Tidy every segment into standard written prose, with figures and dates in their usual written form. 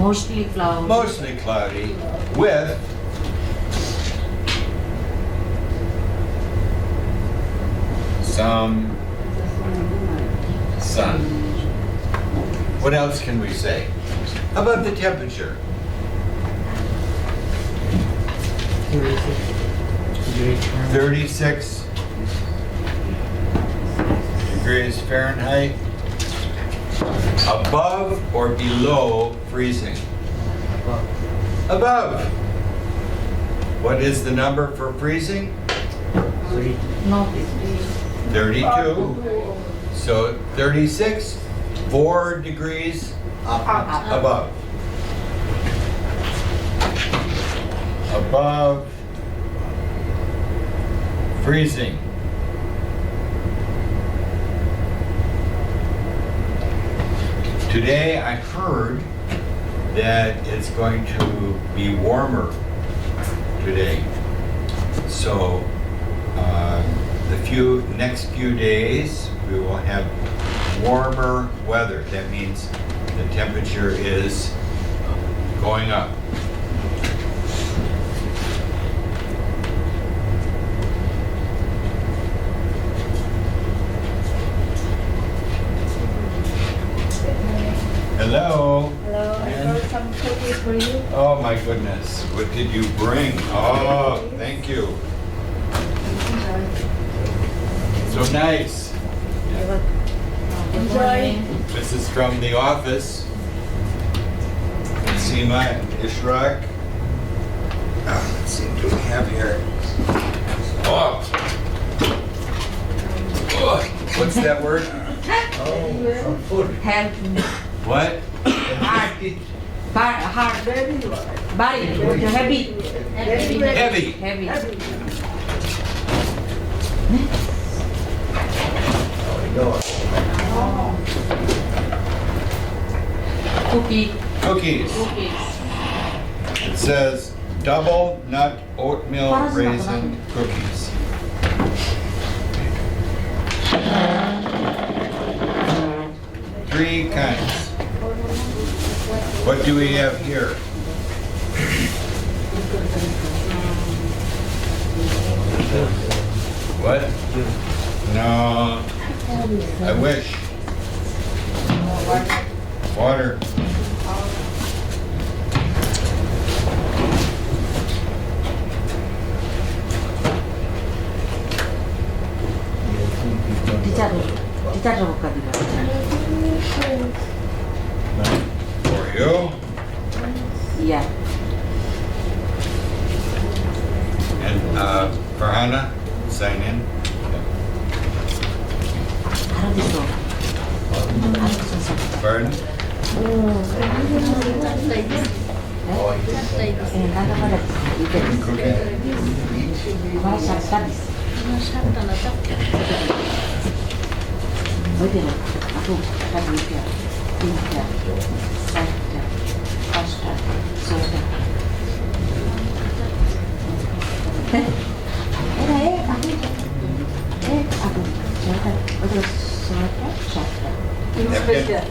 Mostly cloudy. Mostly cloudy with some sun. What else can we say? How about the temperature? 36 degrees Fahrenheit. Above or below freezing? Above. What is the number for freezing? No. 32. So 36, 4 degrees above. Above freezing. Today I heard that it's going to be warmer today. So the next few days we will have warmer weather. That means the temperature is going up. Hello. Hello, I brought some cookies for you. Oh my goodness, what did you bring? Oh, thank you. So nice. Enjoy. This is from the office. Seema and Ishraq. Let's see, what do we have here? Oh. Oh. What's that word? Health. What? Hard. Hard. Body. Heavy. Heavy. Heavy. Cookie. Cookies. Cookies. It says double nut oatmeal raisin cookies. Three kinds. What do we have here? What? No. I wish. Water. For you. Yeah. And for Hannah, sign in. Pardon? Napkin? Thank you.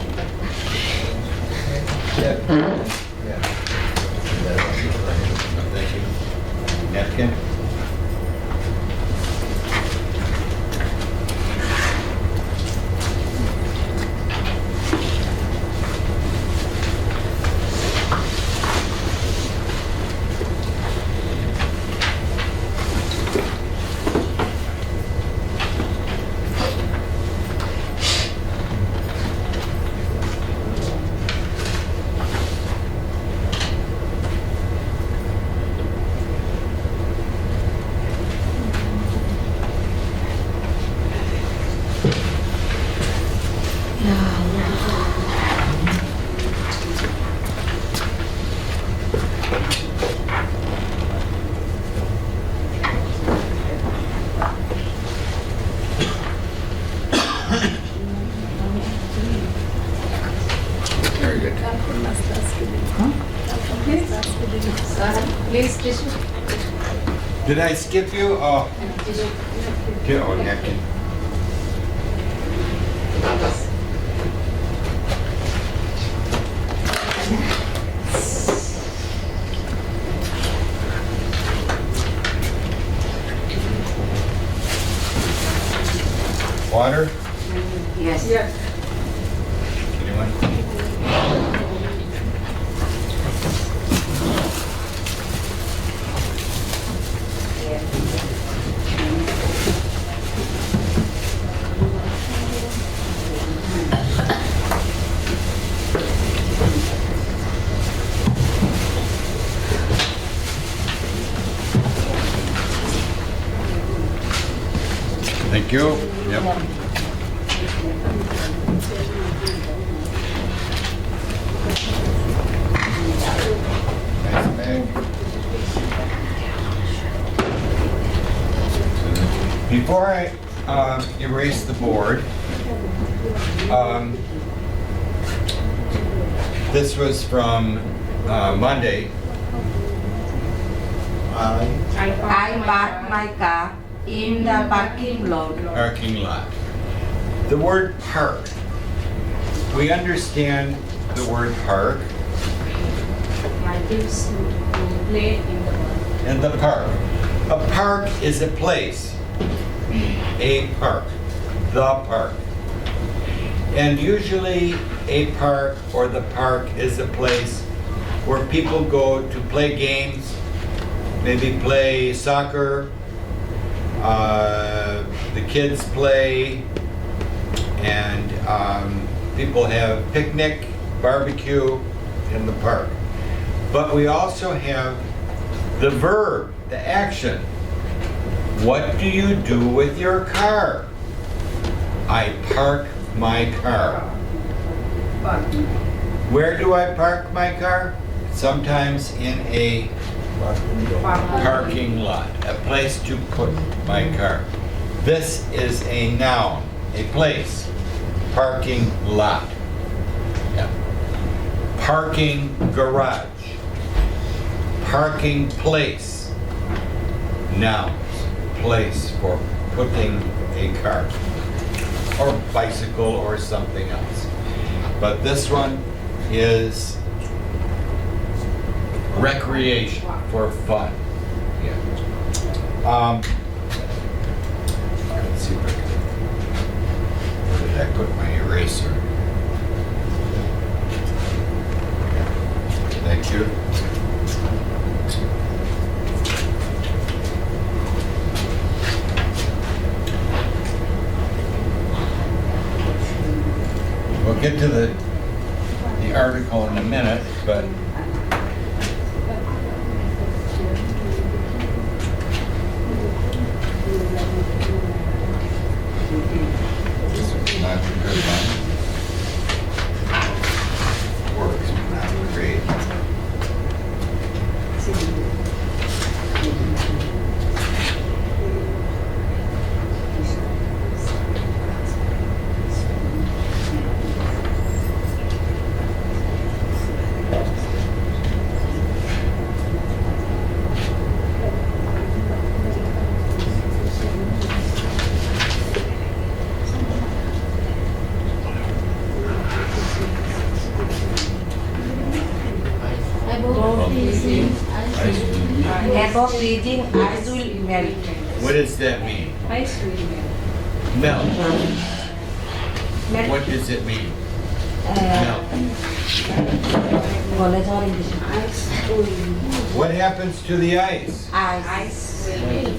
Napkin? Very good. Please, tissue. Did I skip you? Oh, oh, napkin. Water? Yes. Yes. Anyone? Thank you. Yep. Nice bag. Before I erase the board, this was from Monday. I parked my car in the parking lot. Parking lot. The word park. We understand the word park My kids play in the park. and the park. A park is a place. A park. The park. And usually a park or the park is a place where people go to play games, maybe play soccer, the kids play, and people have picnic, barbecue in the park. But we also have the verb, the action. What do you do with your car? I park my car. Where do I park my car? Sometimes in a parking lot, a place to put my car. This is a noun, a place, parking lot. Yeah. Parking garage, parking place, nouns, place for putting a car, or bicycle or something else. But this one is recreation, for fun. Yeah. Let's see if I can, where did I put my eraser? Thank you. We'll get to the article in a minute, but this is not a good one. Works, but not great. Above freezing, ice will melt. What does that mean? Ice cream. Melt. Melt. What does it mean? Melt. College or English? What happens to the ice? Ice.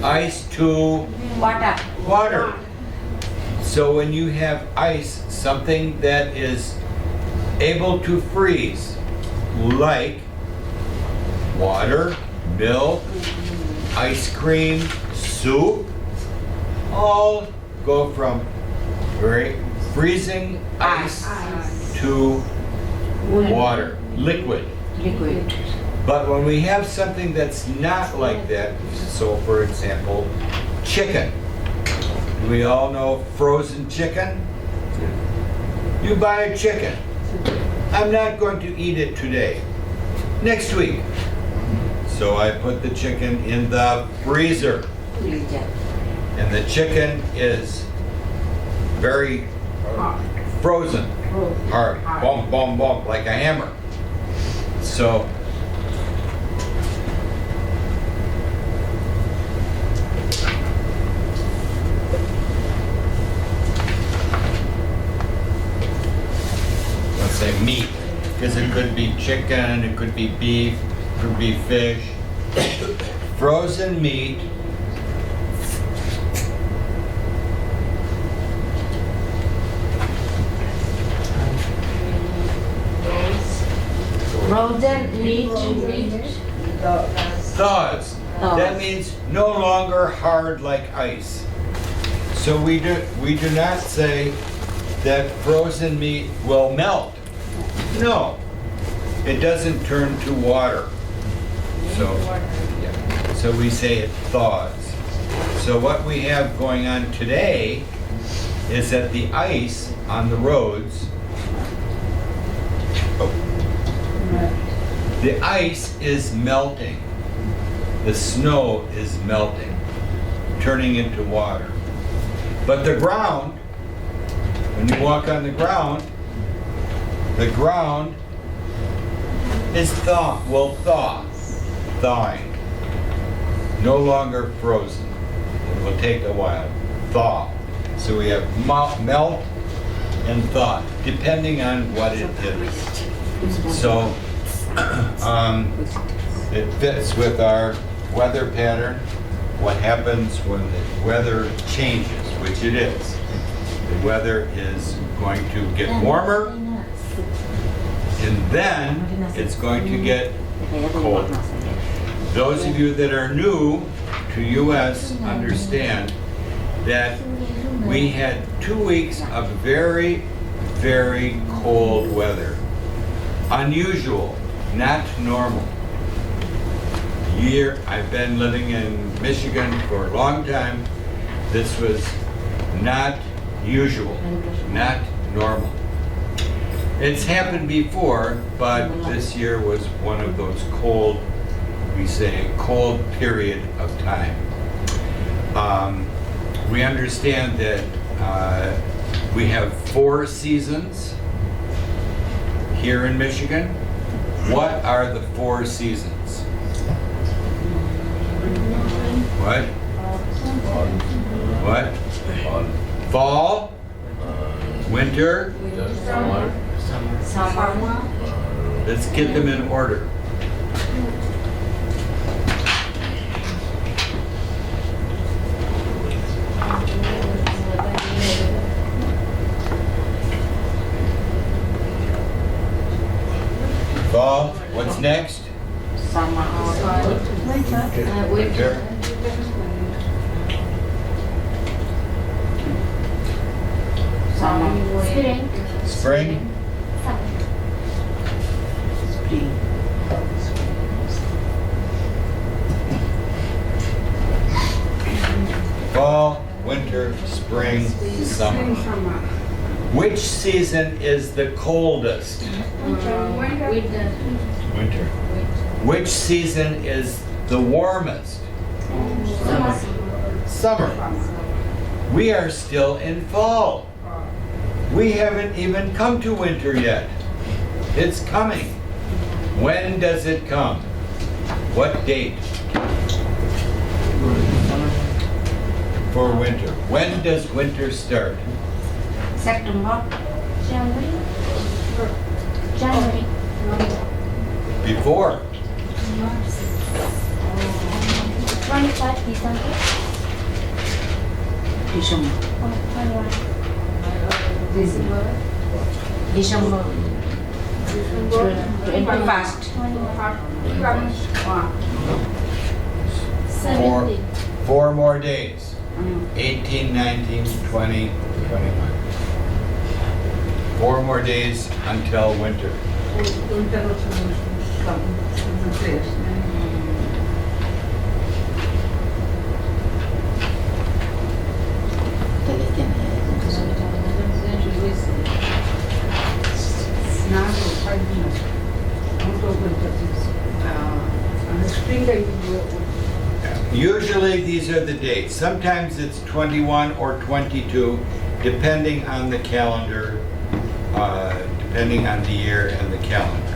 Ice to Water. water. So when you have ice, something that is able to freeze, like water, milk, ice cream, soup, all go from very freezing ice to water, liquid. Liquid. But when we have something that's not like that, so for example, chicken. Do we all know frozen chicken? You buy a chicken. I'm not going to eat it today. Next week. So I put the chicken in the freezer. Freezer. And the chicken is very frozen, hard, bump, bump, bump, like a hammer. So because it could be chicken, it could be beef, it could be fish. Frozen meat Frozen meat. thaws. That means no longer hard like ice. So we do not say that frozen meat will melt. No, it doesn't turn to water. So we say it thaws. So what we have going on today is that the ice on the roads, the ice is melting. The snow is melting, turning into water. But the ground, when you walk on the ground is will thaw, thawing. No longer frozen. It will take a while. Thaw. So we have melt and thaw, depending on what it is. So it fits with our weather pattern, what happens when the weather changes, which it is. The weather is going to get warmer, and then it's going to get colder. Those of you that are new to US understand that we had 2 weeks of very, very cold weather. Unusual, not normal. I've been living in Michigan for a long time. This was not usual, not normal. It's happened before, but this year was one of those cold, we say, cold period of time. We understand that we have 4 seasons here in Michigan. What are the 4 seasons? What? What? Fall, winter. Summer. Let's get them in order. Fall, what's next? Summer. Winter. Summer. Spring. Fall, winter, spring, summer. Which season is the coldest? Winter. Which season is the warmest? Summer. We are still in fall. We haven't even come to winter yet. It's coming. When does it come? What date? For winter. When does winter start? September. January. Before. 25 December. December. Oh, 21. December. 21st. 17. 4 more days. 18, 19, 20, 21. 4 more days until winter. Usually these are the dates. Sometimes it's 21 or 22, depending on the calendar, depending on the year and the calendar.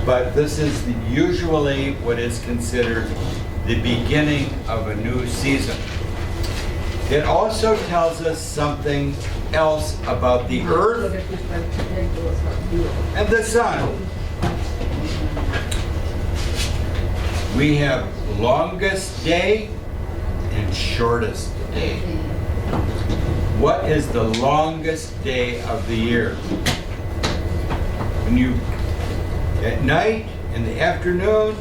But this is usually what is considered the beginning of a new season. It also tells us something else about the earth and the sun. We have longest day and shortest day. What is the longest day of the year? When you, at night, in the afternoon,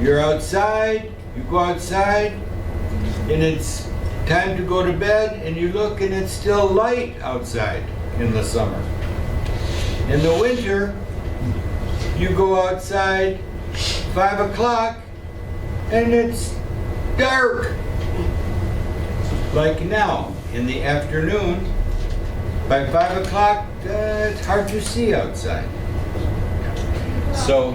you're outside, you go outside, and it's time to go to bed, and you look and it's still light outside in the summer. In the winter, you go outside 5 o'clock and it's dark. Like now, in the afternoon, by 5 o'clock, it's hard to see outside. So,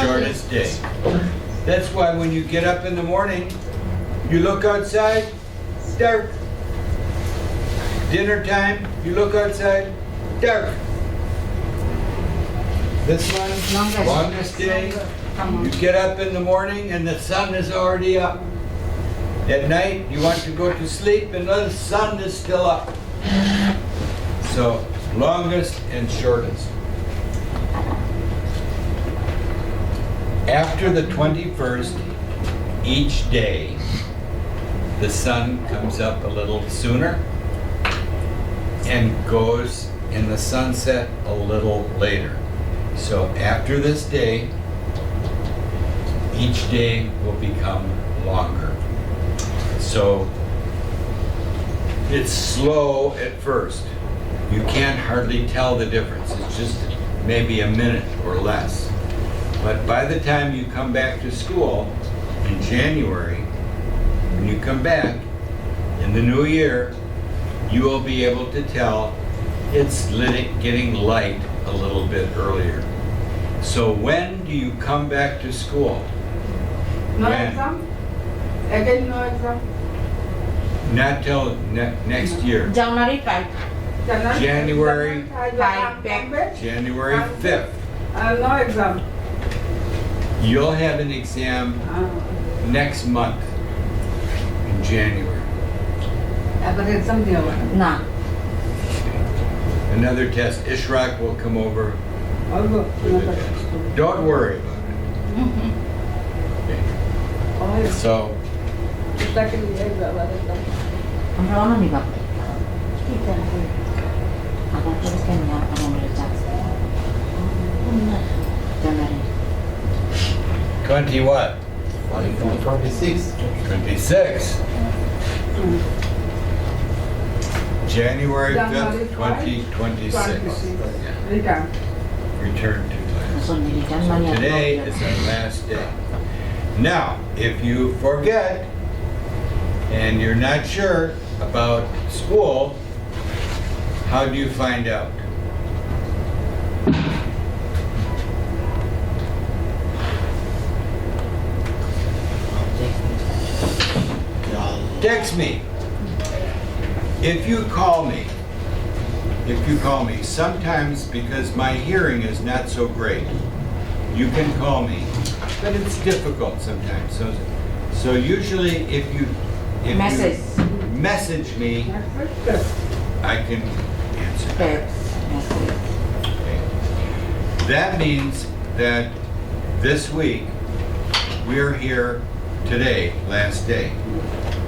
shortest day. That's why when you get up in the morning, you look outside, it's dark. Dinner time, you look outside, dark. This one, longest day, you get up in the morning and the sun is already up. At night, you want to go to sleep and the sun is still up. So, longest and shortest. After the 21st, each day, the sun comes up a little sooner and goes in the sunset a little later. So after this day, each day will become longer. So it's slow at first. You can't hardly tell the difference. It's just maybe a minute or less. But by the time you come back to school in January, when you come back in the new year, you will be able to tell it's getting light a little bit earlier. So when do you come back to school? No When? exam? Again, no exam? Not till next year. January 5. January. 5 back. January 5th. No exam. You'll have an exam next month in January. Exam dia Nah. Another test. Ishraq will come over with the test. Don't worry about it. So, Ano nih Bapak? Kita akan tuliskan ya, akan belajar. Januari. 20 what? 26. 26. January 5th, 2026. Yeah. Return to class. Langsung dirikan mana? Today is our last day. Now, if you forget and you're not sure about school, how do you find out? Text me. If you call me, sometimes because my hearing is not so great, you can call me, but it's difficult sometimes. So usually if you message me, I can answer. Text. Okay. That means that this week we're here today, last day.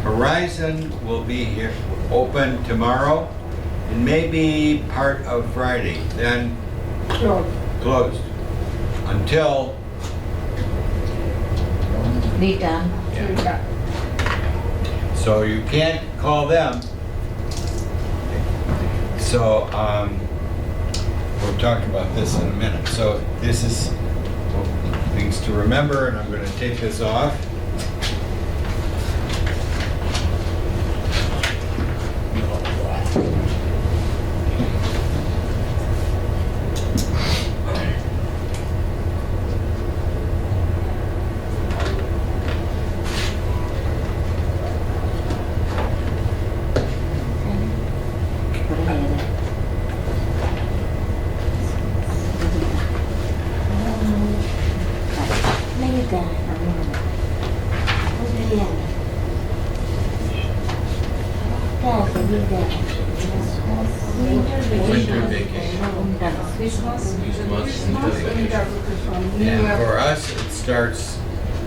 Horizon will be here, open tomorrow, and maybe part of Friday, then closed until Dita. yeah. So you can't call them. So we'll talk about this in a minute. So this is things to remember, and I'm going to take this off. Winter vacation. Christmas. And for us, it starts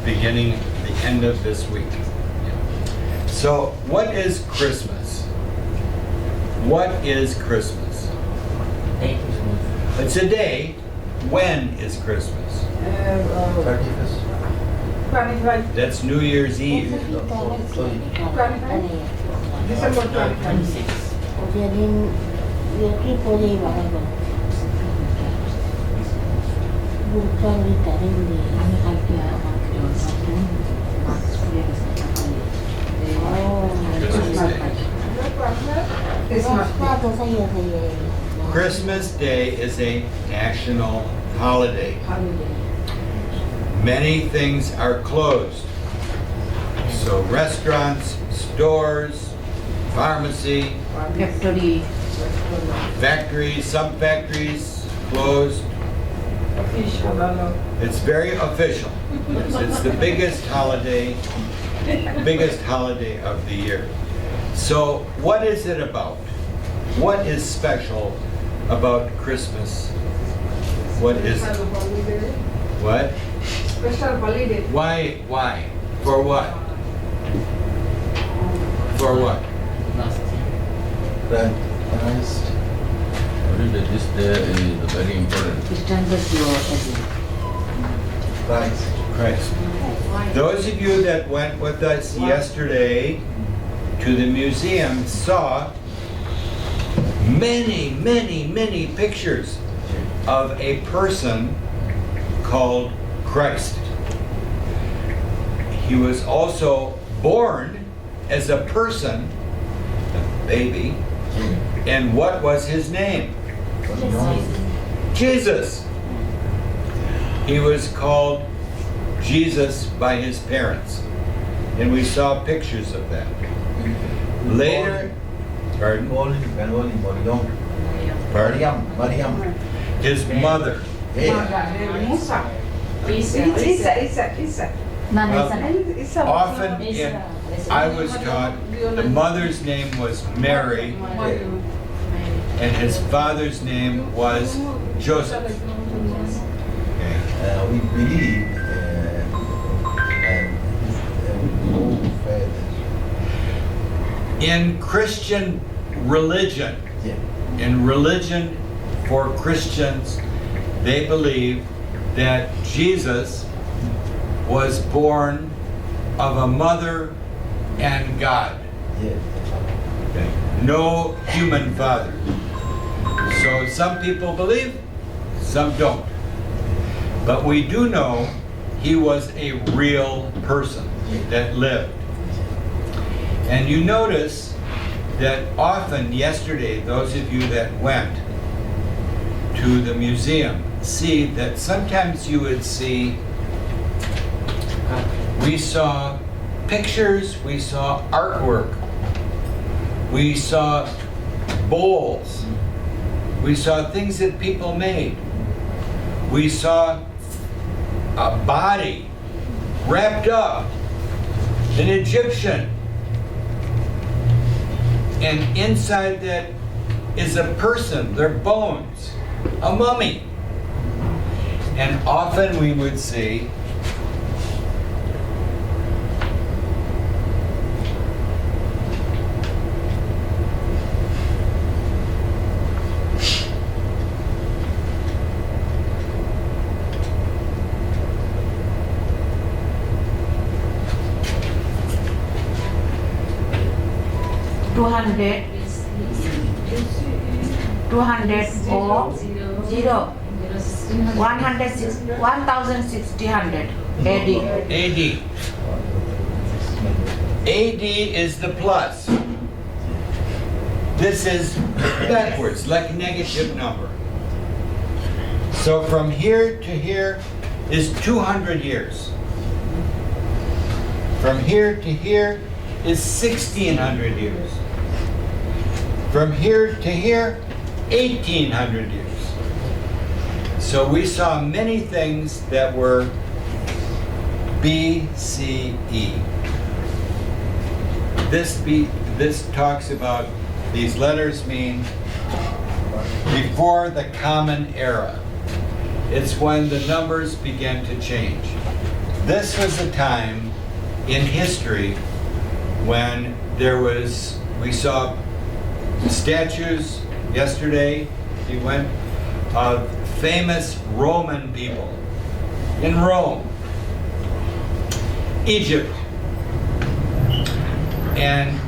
beginning the end of this week. So, what is Christmas? What is Christmas? It's a day. When is Christmas? 31st. That's New Year's Eve. December 26. Christmas Day is a national holiday. Many things are closed. So restaurants, stores, pharmacy, factories, some factories closed. It's very official. It's the biggest holiday of the year. So what is it about? What is special about Christmas? What is it? What? Special holiday. Why? Why? For what? For what? Christ. This day is very important. Christ. Christ. Those of you that went with us yesterday to the museum saw many pictures of a person called Christ. He was also born as a person, a baby, and what was his name? Jesus. He was called Jesus by his parents, and we saw pictures of that. Later, pardon? Born in Bengali, Mariam. Pardon? Mariam. His mother. Isa. Often I was taught the mother's name was Mary and his father's name was Joseph. Okay. We believe and In Christian religion, yeah. in religion for Christians, they believe that Jesus was born of a mother and God. Yeah. Okay. No human father. So some people believe, some don't. But we do know he was a real person that lived. And you notice that often yesterday, those of you that went to the museum see that sometimes you would see, we saw pictures, we saw artwork, we saw bowls, we saw things that people made, we saw a body wrapped up, an Egyptian, and inside that is a person, their bones, a mummy. And often we would see $200 or 0 1,600 AD. AD. AD is the plus. This is backwards, like a negative number. So from here to here is 200 years. From here to here is 1,600 years. From here to here, 1,800 years. So we saw many things that were BCE. this talks about, these letters mean before the common era. It's when the numbers began to change. This was a time in history when there was, we saw statues yesterday, we went, of famous Roman people in Rome, Egypt, and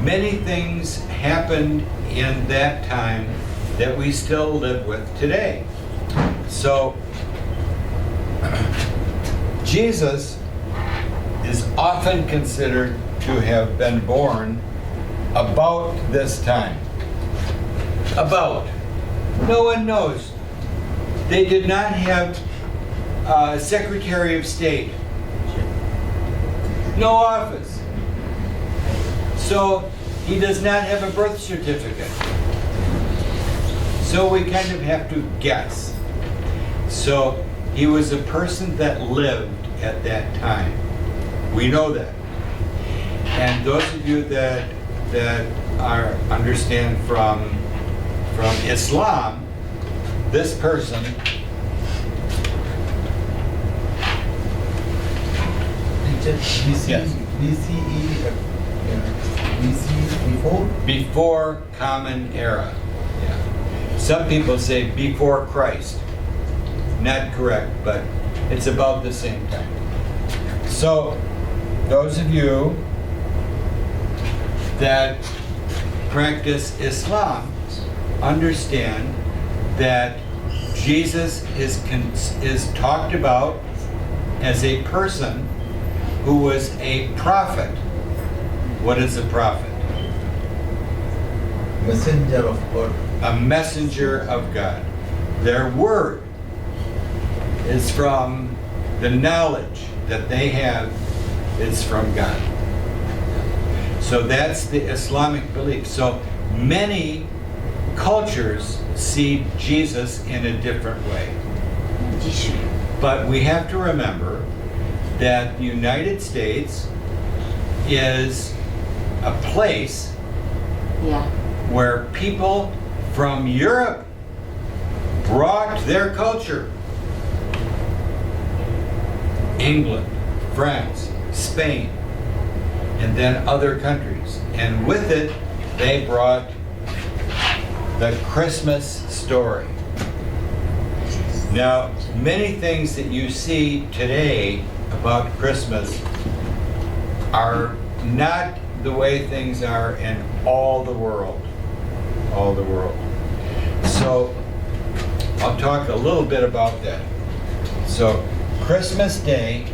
many things happened in that time that we still live with today. So, Jesus is often considered to have been born about this time. About. No one knows. They did not have a Secretary of State. No office. So he does not have a birth certificate. So we kind of have to guess. So he was a person that lived at that time. We know that. And those of you that understand from Islam, this person BCE before? before common era. Yeah. Some people say before Christ. Not correct, but it's about the same time. So, those of you that practice Islam understand that Jesus is talked about as a person who was a prophet. What is a prophet? Messenger of God. A messenger of God. Their word is from the knowledge that they have is from God. So that's the Islamic belief. So many cultures see Jesus in a different way. But we have to remember that the United States is a place where people from Europe brought their culture. England, France, Spain, and then other countries. And with it, they brought the Christmas story. Now, many things that you see today about Christmas are not the way things are in all the world. All the world. So, I'll talk a little bit about that. So, Christmas Day,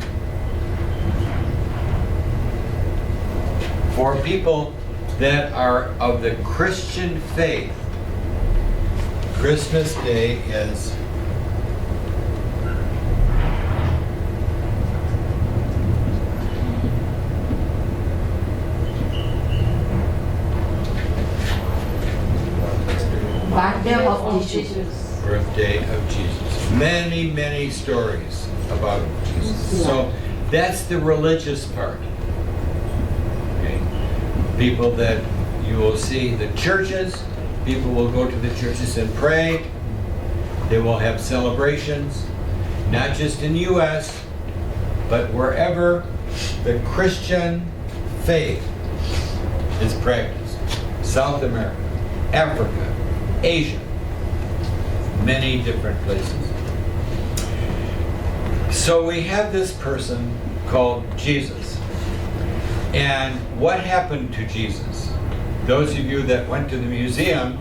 for people that are of the Christian faith, Christmas Day is Birthday of Jesus. birthday of Jesus. Many, many stories about Jesus. So that's the religious part. Okay. People that you will see the churches, people will go to the churches and pray. They will have celebrations, not just in the U.S., but wherever the Christian faith is practiced. South America, Africa, Asia, many different places. So we have this person called Jesus. And what happened to Jesus? Those of you that went to the museum,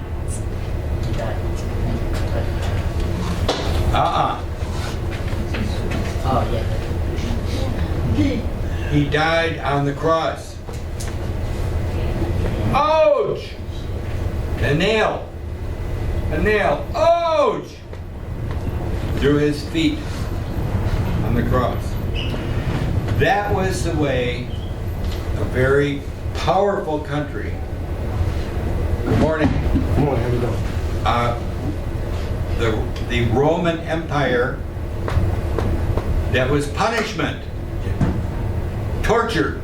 he died on the cross. Ouch! A nail, ouch! Through his feet on the cross. That was the way a very powerful country. Good morning. Good morning, how you doing? The Roman Empire, that was punishment, torture.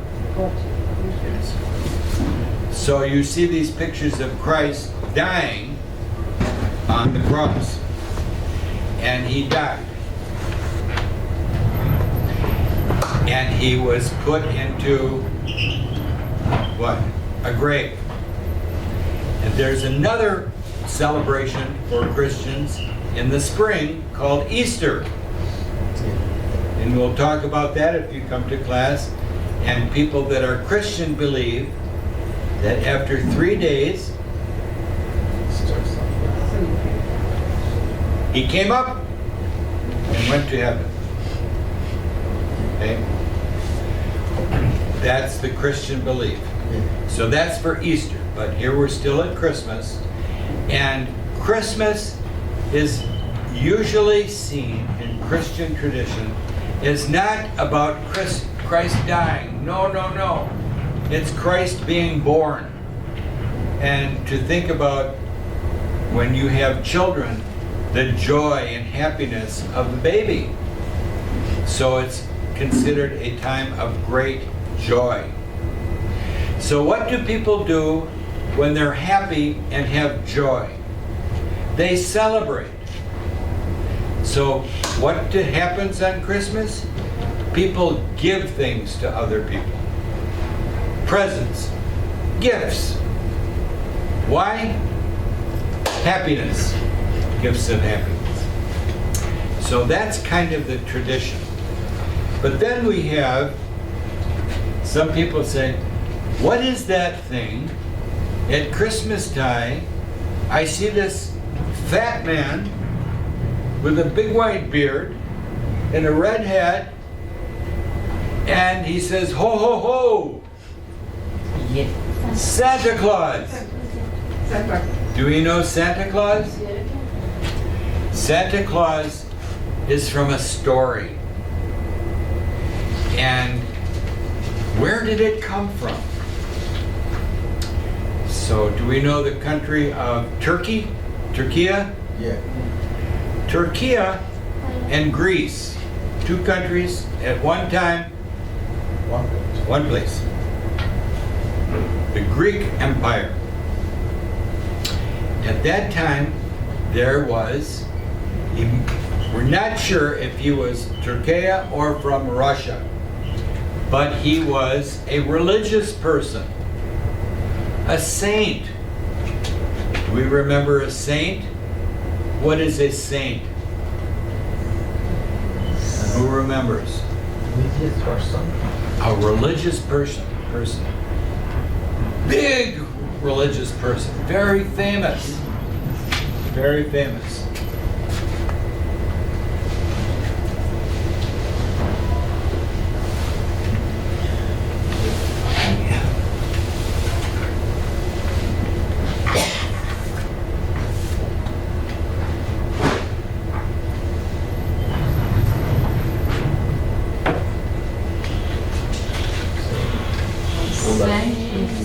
So you see these pictures of Christ dying on the cross. And he died. And he was put into what? A grave. And there's another celebration for Christians in the spring called Easter. And we'll talk about that if you come to class. And people that are Christian believe that after 3 days, he came up and went to heaven. Okay? That's the Christian belief. So that's for Easter. But here we're still at Christmas. And Christmas is usually seen in Christian tradition is not about Christ dying. No, no, no. It's Christ being born. And to think about when you have children, the joy and happiness of the baby. So it's considered a time of great joy. So what do people do when they're happy and have joy? They celebrate. So what happens on Christmas? People give things to other people. Presents, gifts. Why? Happiness. Gifts of happiness. So that's kind of the tradition. But then we have, some people say, what is that thing at Christmas time? I see this fat man with a big white beard and a red hat, and he says, ho, ho, ho, Yeah. Santa Claus. Do we know Santa Claus? Santa Claus is from a story. And where did it come from? So do we know the country of Turkey? Turkey? Yeah. Turkey and Greece. Two countries at one time, one place. The Greek Empire. At that time, there was, we're not sure if he was Turkey or from Russia, but he was a religious person, a saint. Do we remember a saint? What is a saint? Who remembers? Religious person. A religious person. Big religious person. Very famous. Very famous.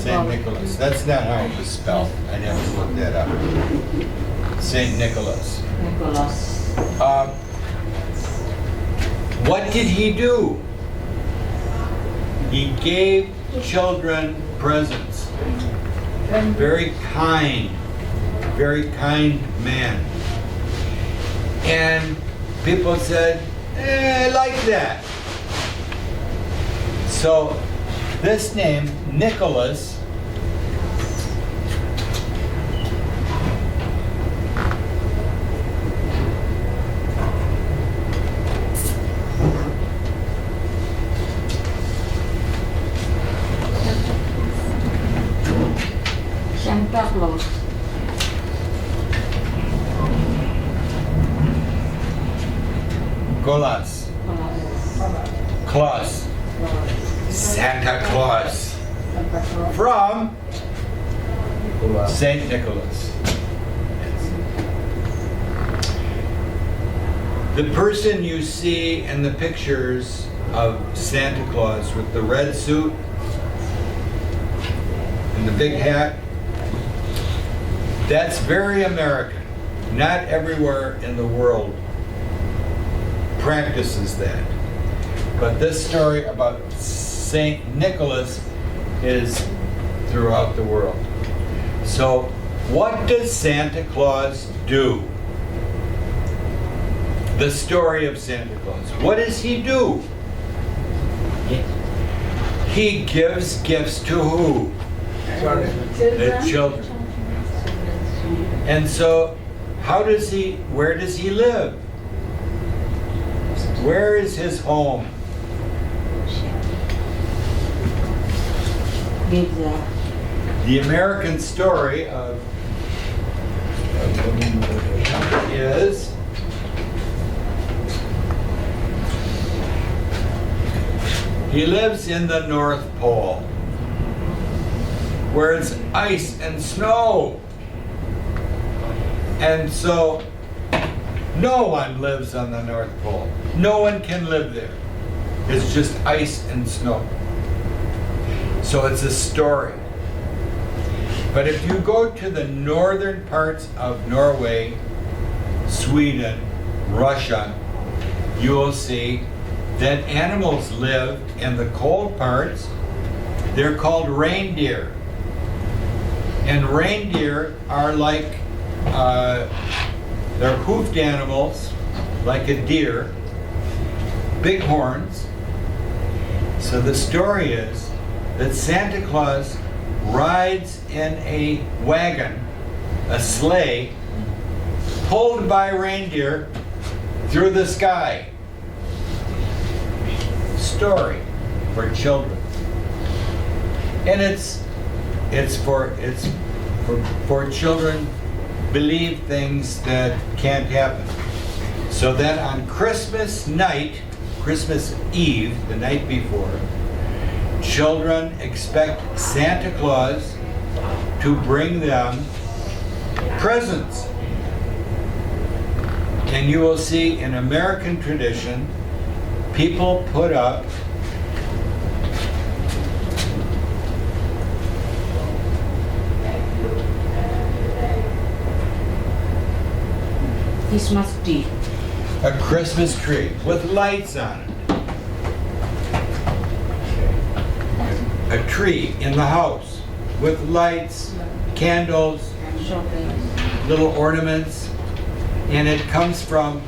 Saint Nicholas. That's not how it was spelled. I'd have to look that up. Saint Nicholas. Nicholas. What did he do? He gave children presents. Very kind man. And people said, I like that. So this name, Nicholas, Santa Claus. Claus. Santa Claus. From Saint Nicholas. The person you see in the pictures of Santa Claus with the red suit and the big hat, that's very American. Not everywhere in the world practices that. But this story about Saint Nicholas is throughout the world. So, what does Santa Claus do? The story of Santa Claus. What does he do? He gives gifts to who? The children. And so, where does he live? Where is his home? Gives The American story is he lives in the North Pole, where it's ice and snow. And so no one lives on the North Pole. No one can live there. It's just ice and snow. So it's a story. But if you go to the northern parts of Norway, Sweden, Russia, you will see that animals live in the cold parts. They're called reindeer. And reindeer are like, they're hoofed animals, like a deer, big horns. So the story is that Santa Claus rides in a wagon, a sleigh, pulled by reindeer through the sky. Story for children. And it's for children believe things that can't happen. So then on Christmas night, Christmas Eve, the night before, children expect Santa Claus to bring them presents. And you will see in American tradition, people put up Christmas tree. a Christmas tree with lights on it. A tree in the house with lights, candles, Shopping. little ornaments, and it comes from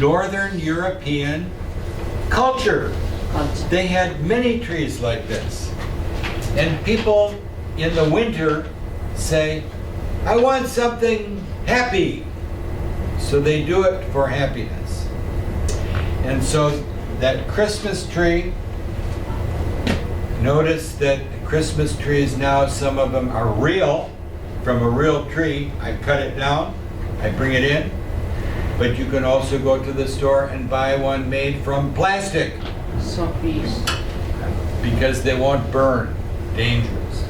Northern European culture. Culture. They had many trees like this. And people in the winter say, I want something happy. So they do it for happiness. And so that Christmas tree, notice that Christmas trees now, some of them are real, from a real tree. I cut it down, I bring it in, but you can also go to the store and buy one made from plastic So peace. because they won't burn, dangerous.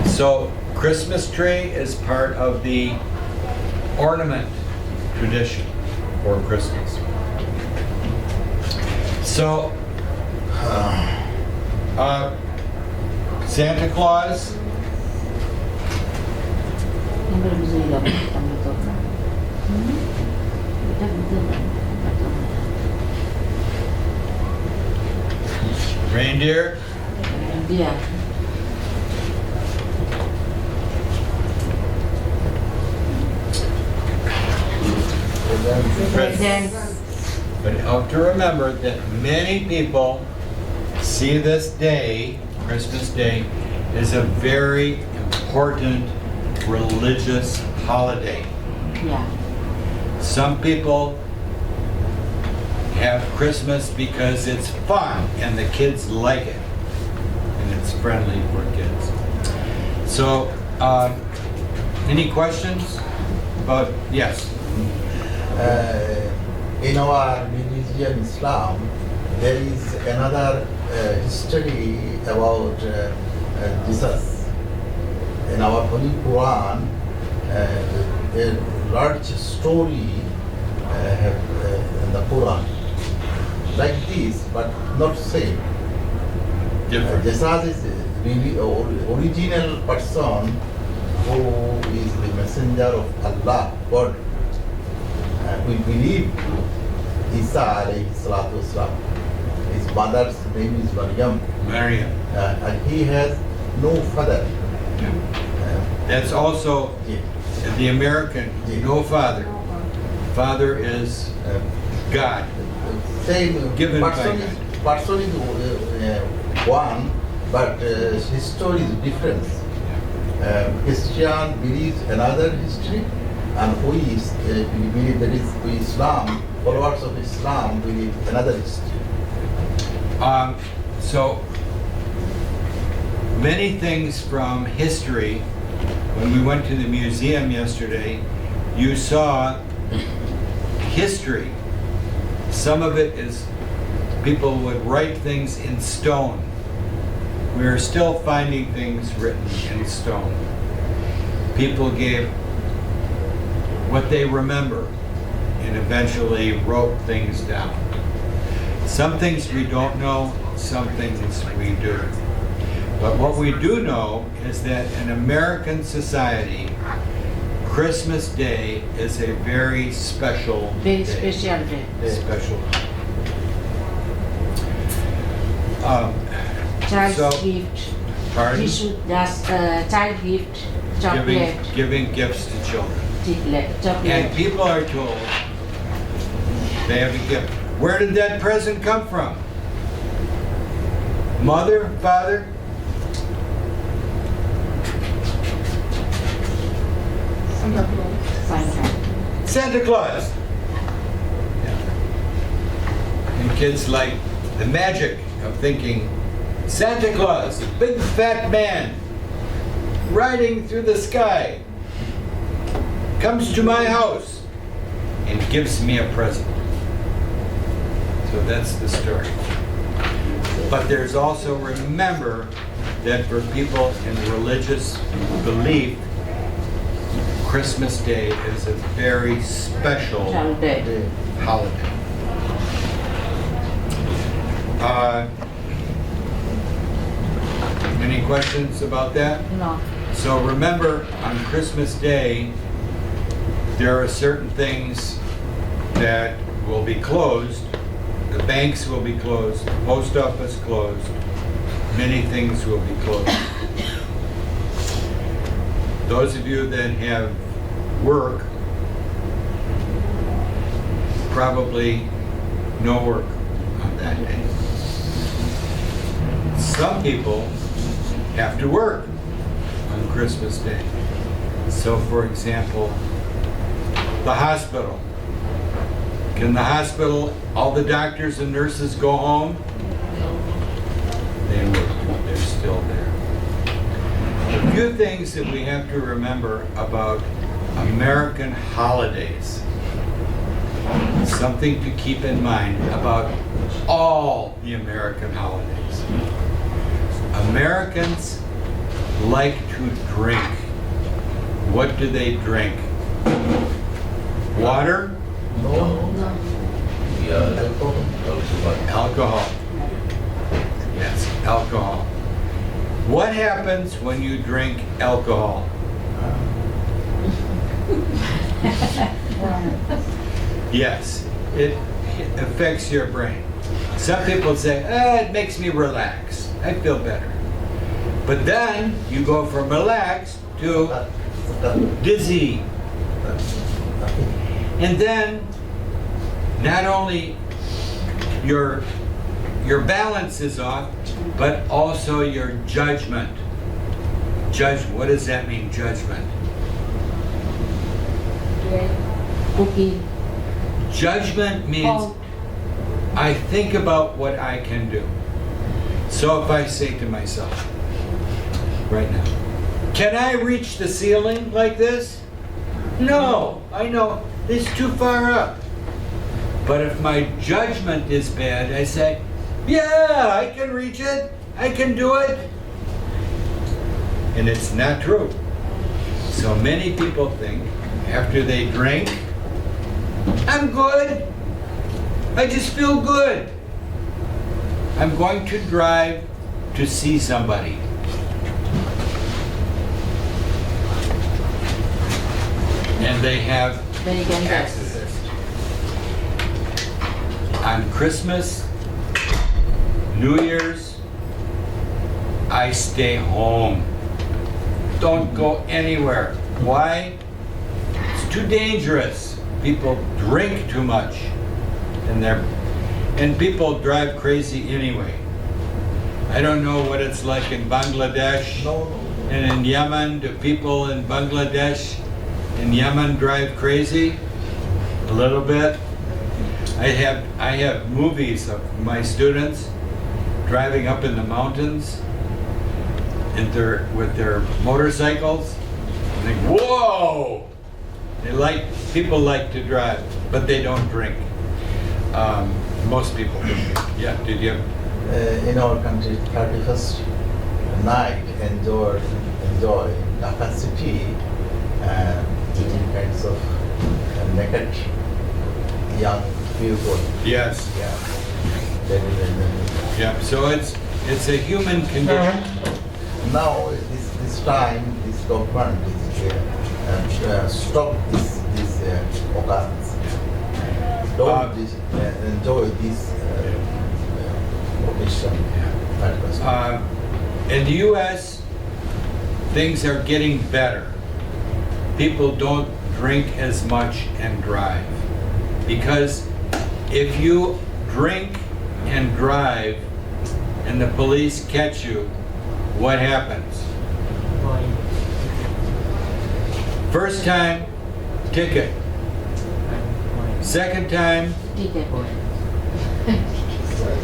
So Christmas tree is part of the ornament tradition for Christmas. So Santa Claus, Yang belum bisa hilang kita betul. Kita betul. reindeer, Dia. presents. But you have to remember that many people see this day, Christmas Day, as a very important religious holiday. Ya. Some people have Christmas because it's fun and the kids like it and it's friendly for kids. So, any questions about, yes? In our religion Islam, there is another history about Jesus. In our Holy Quran, a large story in the Quran, like this, but not same. Different. Jesus is really original person who is the messenger of Allah, God. We believe Isa alayhi salatu wasalam. His mother's name is Maryam. Maryam. And he has no father. That's also Yeah. the American, no father. No, Father is God. Same Given by person is one, but his story is different. Christian believes another history, and we believe that is we Islam, followers of Islam believe another history. So many things from history. When we went to the museum yesterday, you saw history. Some of it is people would write things in stone. We are still finding things written in stone. People gave what they remember and eventually wrote things down. Some things we don't know, some things we do. But what we do know is that in American society, Christmas Day is a very special Very day. special day. Special. Child's So- gift. Pardon? We should just child gift, chocolate, Giving gifts to children. chocolate. And people are told they have a gift. Where did that present come from? Mother? Father? Santa Claus. Santa. Santa Claus. And kids like the magic of thinking Santa Claus, a big fat man riding through the sky, comes to my house and gives me a present. So that's the story. But there's also, remember that for people in religious belief, Christmas Day is a very special Child day. holiday. Any questions about that? No. So remember, on Christmas Day, there are certain things that will be closed. The banks will be closed, the post office closed, many things will be closed. Those of you that have work, probably no work on that day. Some people have to work on Christmas Day. So for example, the hospital. Can the hospital, all the doctors and nurses go home? They work, they're still there. A few things that we have to remember about American holidays. Something to keep in mind about all the American holidays. Americans like to drink. What do they drink? Water? No, Yeah, alcohol. Alcohol. Yes, alcohol. What happens when you drink alcohol? Yes, it affects your brain. Some people say, it makes me relax. I feel better. But then you go from relaxed to dizzy. And then not only your balance is off, but also your judgment. What does that mean, judgment? Cooking. Judgment means I think about what I can do. So if I say to myself, right now, can I reach the ceiling like this? No, I know, it's too far up. But if my judgment is bad, I say, yeah, I can reach it, I can do it. And it's not true. So many people think after they drink, I'm good. I just feel good. I'm going to drive to see somebody. And they have Very dangerous. accidents. On Christmas, New Year's, I stay home. Don't go anywhere. Why? It's too dangerous. People drink too much, and people drive crazy anyway. I don't know what it's like in Bangladesh No, and in Yemen. Do people in Bangladesh and Yemen drive crazy? A little bit. I have movies of my students driving up in the mountains and with their motorcycles. I think, whoa! People like to drive, but they don't drink. Most people don't drink. Yeah, did you? in our country, 31st night, enjoy Dhaka city, different kinds of naked young people. Yes. Yeah. Yeah. So it's a human condition. Now, this time, this government is stop this occurrence. Don't enjoy this occasion. In the U.S., things are getting better. People don't drink as much and drive. Because if you drink and drive and the police catch you, what happens? First time, ticket. Second time, Ticket po.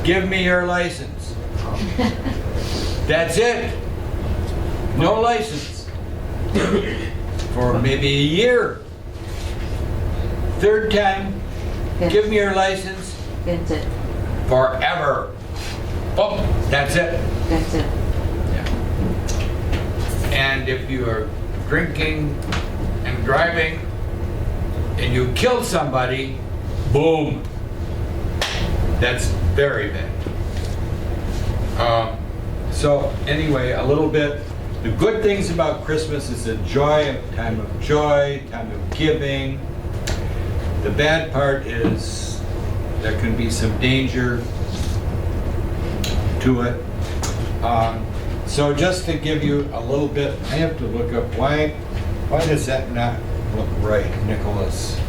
give me your license. That's it. No license. For maybe a year. Third time, give me your license. That's it. Forever. Oh, that's it. That's it. And if you are drinking and driving and you kill somebody, boom. That's very bad. So anyway, a little bit. The good things about Christmas is a time of joy, time of giving. The bad part is there can be some danger to it. So just to give you a little bit, I have to look up why does that not look right, Nicholas?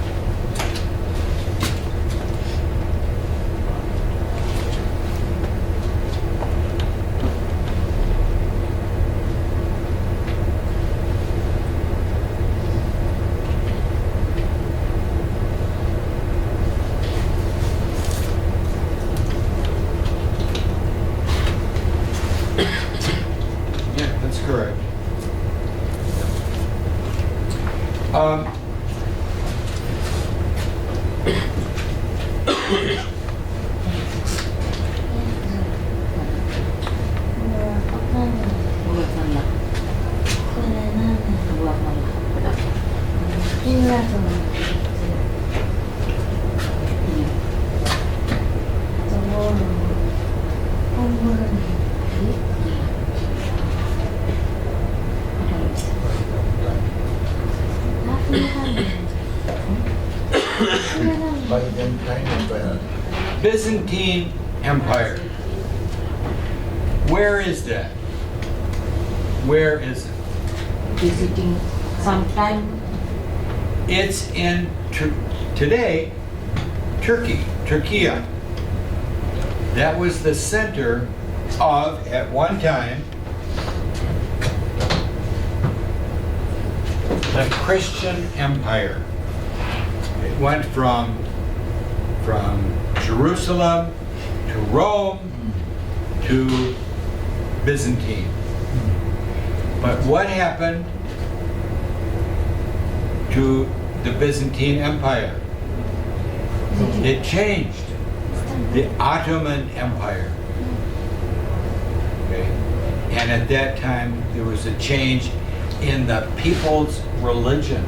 Yeah, that's correct. Buat nala. Buat nala. Byzantine Empire. Byzantine Empire. Where is that? Where is it? Visiting sometime. It's in today, Turkey, Turkiya. That was the center of, at one time, the Christian Empire. It went from Jerusalem to Rome to Byzantine. But what happened to the Byzantine Empire? It changed. The Ottoman Empire. Okay? And at that time, there was a change in the people's religion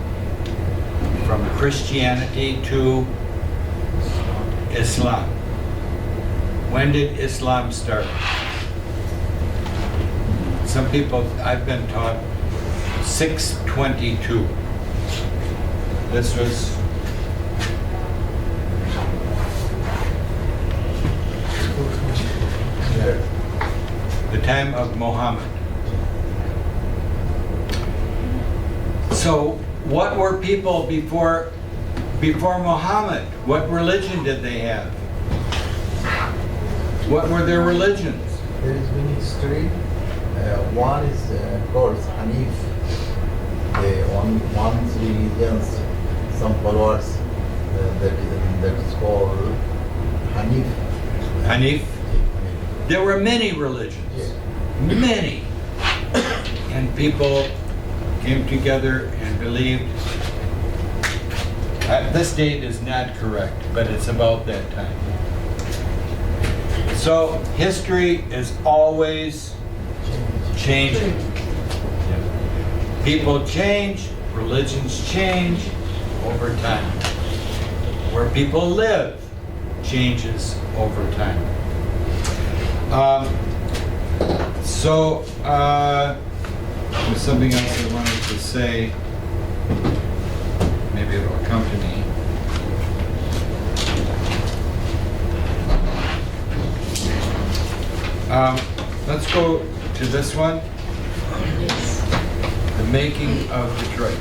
from Christianity to Islam. When did Islam start? Some people, I've been taught 622. This was the time of Muhammad. So what were people before Muhammad? What religion did they have? What were their religions? There is many history. One is called Hanif. One religions, some followers that is called Hanif. Hanif? There were many religions. Yes. Many. And people came together and believed. This date is not correct, but it's about that time. So history is always changing. People change, religions change over time. Where people live changes over time. There's something else I wanted to say. Maybe it'll come to me. Let's go to this one. The making of Detroit.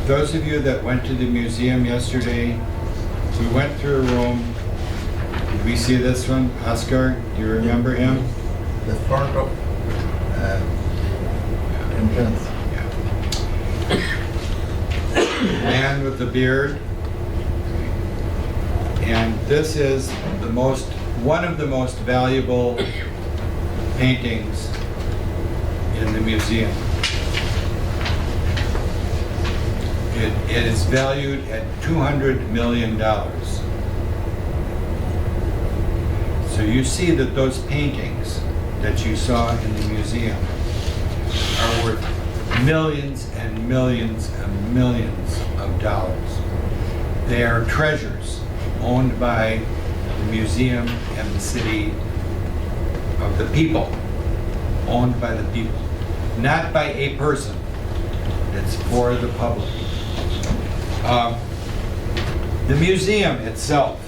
Those of you that went to the museum yesterday, we went through a room. Did we see this one? Oscar, do you remember him? The front of entrance. Man with the beard. And this is one of the most valuable paintings in the museum. It is valued at $200 million. So you see that those paintings that you saw in the museum are worth millions and millions and millions of dollars. They are treasures owned by the museum and the city of the people, owned by the people, not by a person. It's for the public. The museum itself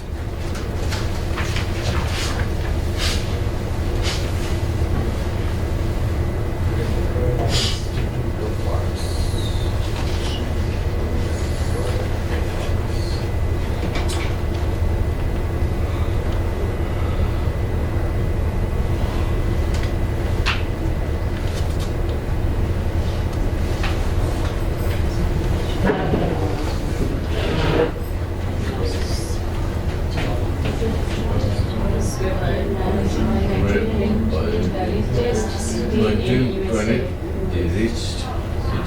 1920, they reached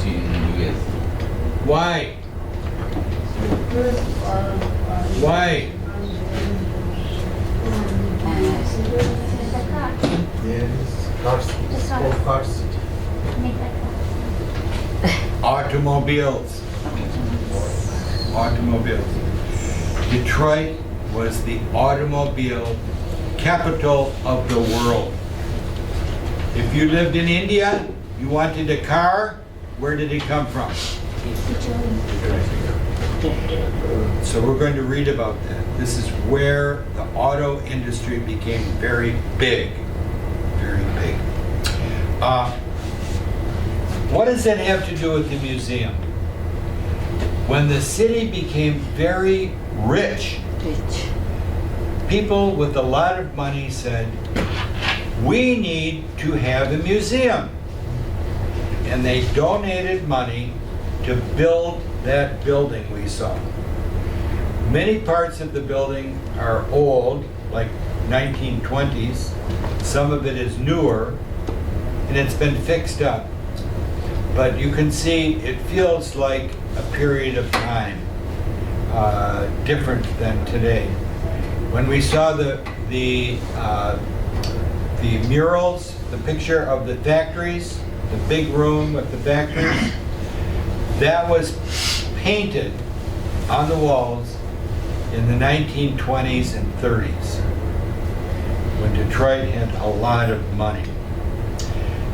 city in US. Why? Why? There is car city, sport car city. Make that Automobiles. Automobiles. Detroit was the automobile capital of the world. If you lived in India, you wanted a car, where did it come from? So we're going to read about that. This is where the auto industry became very big. Very big. What does that have to do with the museum? When the city became very rich, people with a lot of money said, we need to have a museum. And they donated money to build that building we saw. Many parts of the building are old, like 1920s. Some of it is newer, and it's been fixed up. But you can see it feels like a period of time different than today. When we saw the murals, the picture of the factories, the big room with the factories, that was painted on the walls in the 1920s and 30s, when Detroit had a lot of money.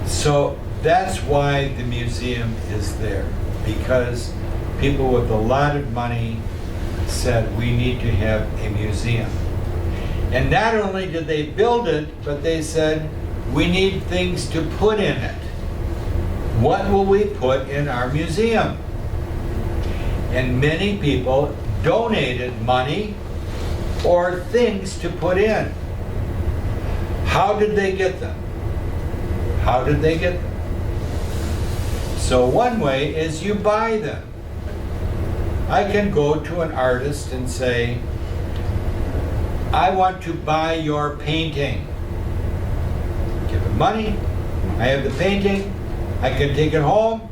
So that's why the museum is there, because people with a lot of money said we need to have a museum. And not only did they build it, but they said we need things to put in it. What will we put in our museum? And many people donated money or things to put in. How did they get them? How did they get them? So one way is you buy them. I can go to an artist and say, I want to buy your painting. Give him money, I have the painting, I can take it home,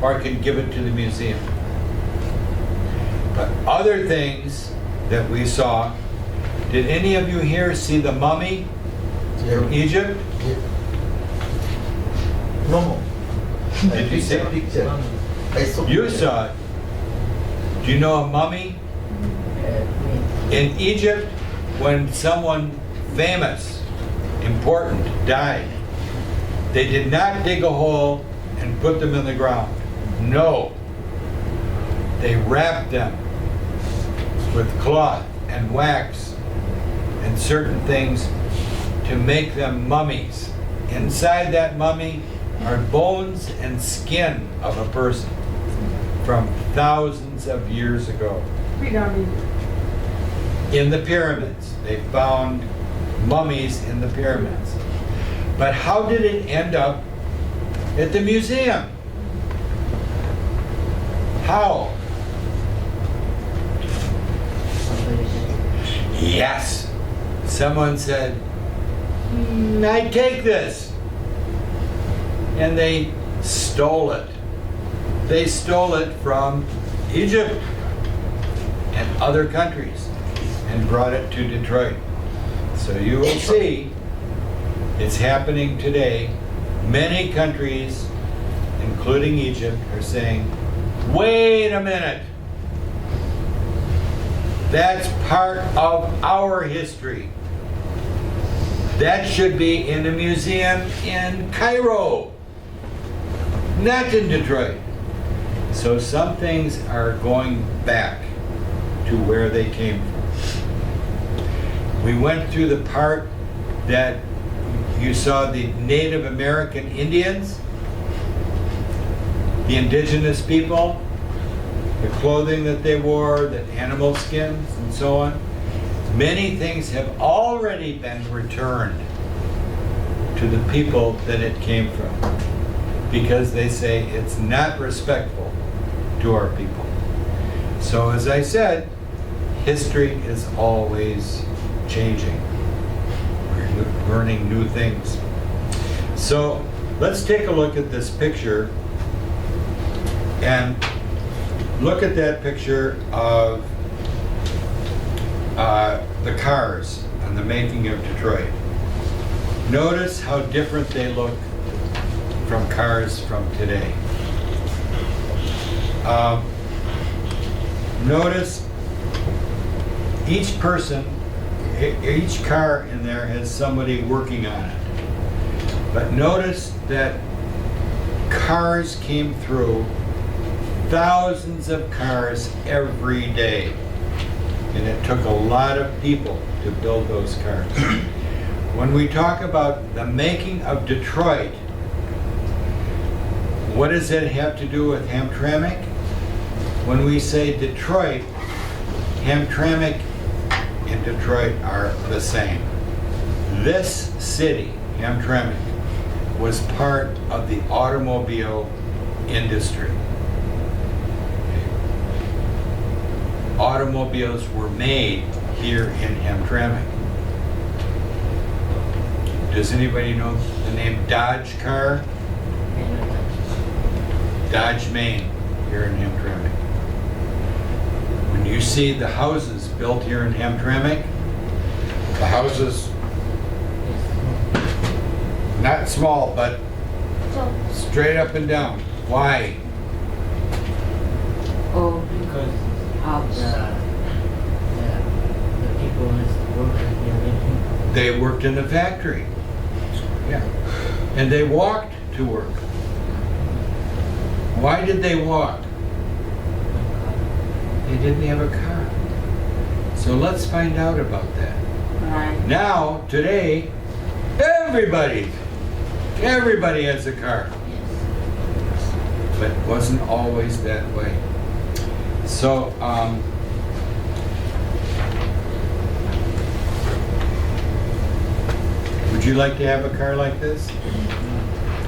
or I can give it to the museum. But other things that we saw, did any of you here see the mummy from Egypt? No. Did you see it? Picture. I saw You picture. saw it. Do you know a mummy? In Egypt, when someone famous, important, died, they did not dig a hole and put them in the ground. No. They wrapped them with cloth and wax and certain things to make them mummies. Inside that mummy are bones and skin of a person from thousands of years ago. In the pyramids, they found mummies in the pyramids. But how did it end up at the museum? How? Yes. Someone said, I take this. And they stole it. They stole it from Egypt and other countries and brought it to Detroit. So you will see it's happening today. Many countries, including Egypt, are saying, wait a minute. That's part of our history. That should be in a museum in Cairo, not in Detroit. So some things are going back to where they came from. We went through the part that you saw the Native American Indians, the indigenous people, the clothing that they wore, the animal skins, and so on. Many things have already been returned to the people that it came from, because they say it's not respectful to our people. So as I said, history is always changing. We're learning new things. So Let's take a look at this picture and look at that picture of the cars and the making of Detroit. Notice how different they look from cars from today. Notice each person, each car in there has somebody working on it. But notice that cars came through, thousands of cars every day. And it took a lot of people to build those cars. When we talk about the making of Detroit, what does it have to do with Hamtramck? When we say Detroit, Hamtramck and Detroit are the same. This city, Hamtramck, was part of the automobile industry. Automobiles were made here in Hamtramck. Does anybody know the name Dodge car? Dodge, Maine, here in Hamtramck. When you see the houses built here in Hamtramck, the houses, not small, but So, straight up and down. Why? Oh, Because house. the people is working here. They worked in the factory. Yeah. And they walked to work. Why did they walk? They didn't have a car. So let's find out about that. Right. Now, today, everybody has a car. But it wasn't always that way. So, would you like to have a car like this?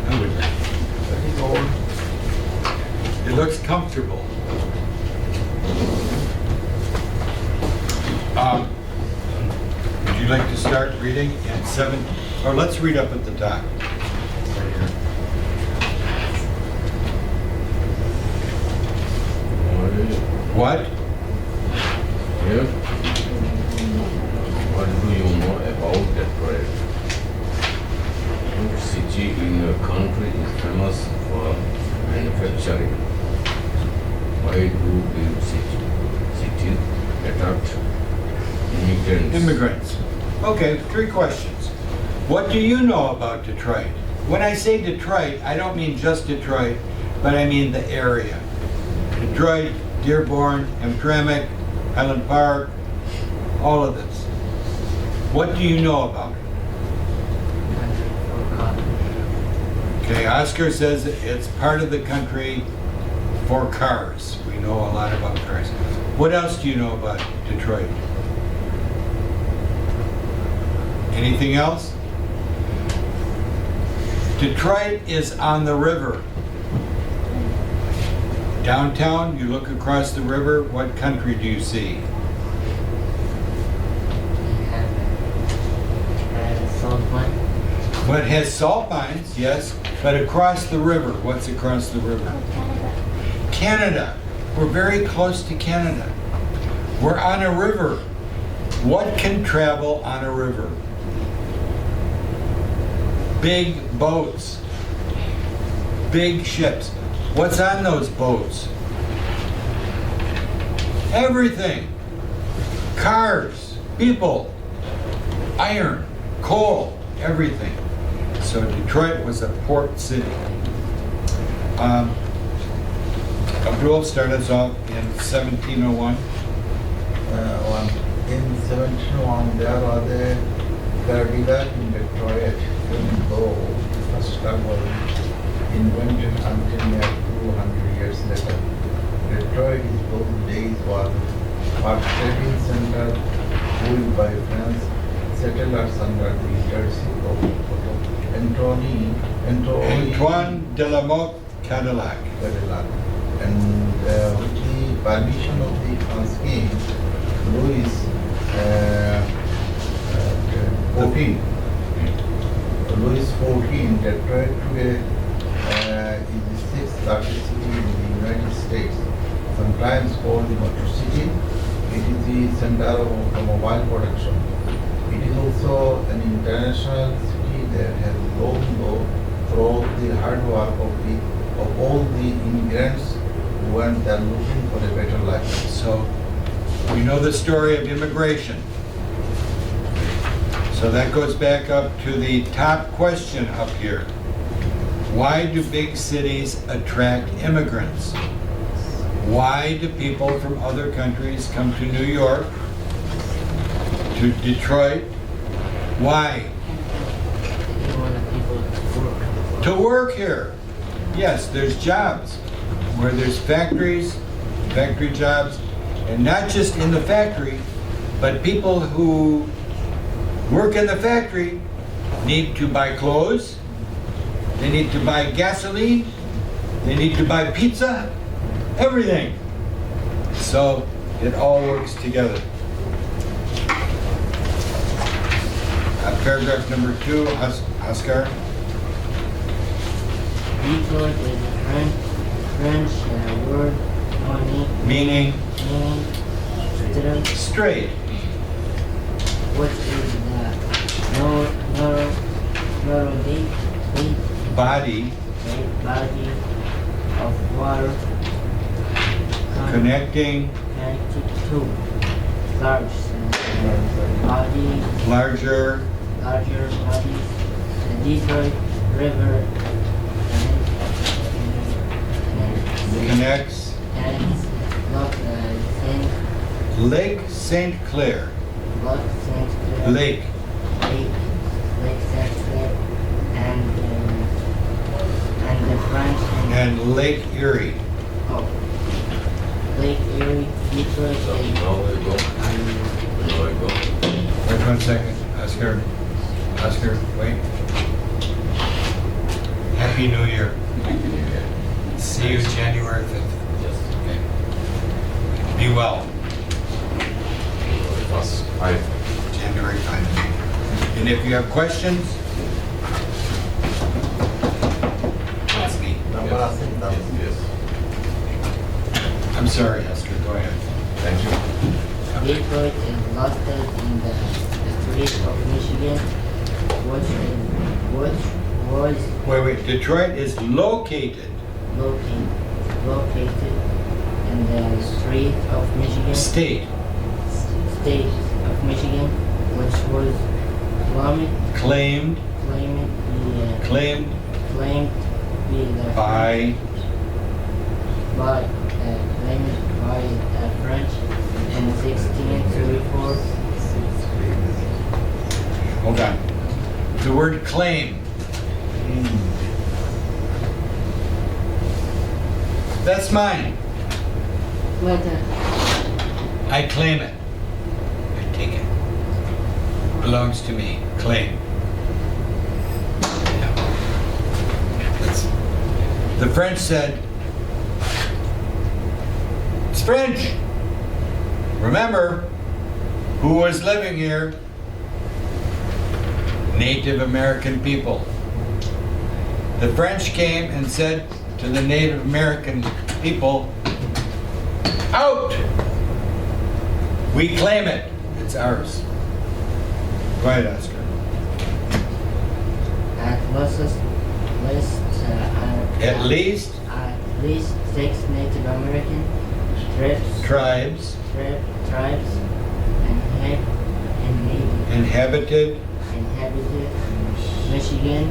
I would. It looks comfortable. Would you like to start reading in 7, or let's read up at the top. Right here. What? Here. What do you know about Detroit? Which city in your country is famous for manufacturing? Why do big cities attract immigrants? Immigrants. Okay, 3 questions. What do you know about Detroit? When I say Detroit, I don't mean just Detroit, but I mean the area. Detroit, Dearborn, Hamtramck, Highland Park, all of this. What do you know about it? Okay, Oscar says it's part of the country for cars. We know a lot about cars. What else do you know about Detroit? Anything else? Detroit is on the river. Downtown, you look across the river, what country do you see? Salt mine. Well, it has salt mines, yes, but across the river, what's across the river? Canada. Canada. We're very close to Canada. We're on a river. What can travel on a river? Big boats. Big ships. What's on those boats? Everything. Cars, people, iron, coal, everything. So Detroit was a port city. Abdul started us off in 1701. In 1701, there was a Cadillac in Detroit, even though the first car was invented until near 200 years later. Detroit in those days was a trading center ruled by French settlers under the leadership of Antoine de la Motte Cadillac. Cadillac. And with the permission of the France king, Louis XIV, Louis 14, Detroit today is the sixth largest city in the United States, sometimes called the Metro City. It is the center of automobile production. It is also an international city that has long ago through the hard work of all the immigrants who went there looking for a better life. So we know the story of immigration. So that goes back up to the top question up here. Why do big cities attract immigrants? Why do people from other countries come to New York, to Detroit? Why? You want people to work. To work here. Yes, there's jobs. Where there's factories, factory jobs, and not just in the factory, but people who work in the factory need to buy clothes, they need to buy gasoline, they need to buy pizza, everything. So it all works together. Paragraph number 2, Oscar. Detroit is a French word Meaning meaning straight. What is narrow deep Body body of water connecting connected to large body, larger larger bodies. The Detroit River connects and Lake St. Clair. Lake Lake. St. Clair and the French And Lake Erie. Lake Erie, Detroit, Now I go. Now I go. Wait 1 second. Oscar, wait. Happy New Year. See you January 5th. Yes. Okay. Be well. It was 5. January 5th. And if you have questions, that's me. Yes. I'm sorry, Oscar, go ahead. Thank you. Detroit is located in the state of Michigan, which was Wait. Detroit is located. located in the state of Michigan, State. state of Michigan, which was Claimed claimed be the by claimed by the French in 1634. Hold on. The word claim. That's mine. Well done. I claim it. I take it. Belongs to me. Claim. Yeah. The French said, it's French. Remember, who was living here? Native American people. The French came and said to the Native American people, out! We claim it. It's ours. Go ahead, Oscar. At least 6 Native American Tribes inhabited Michigan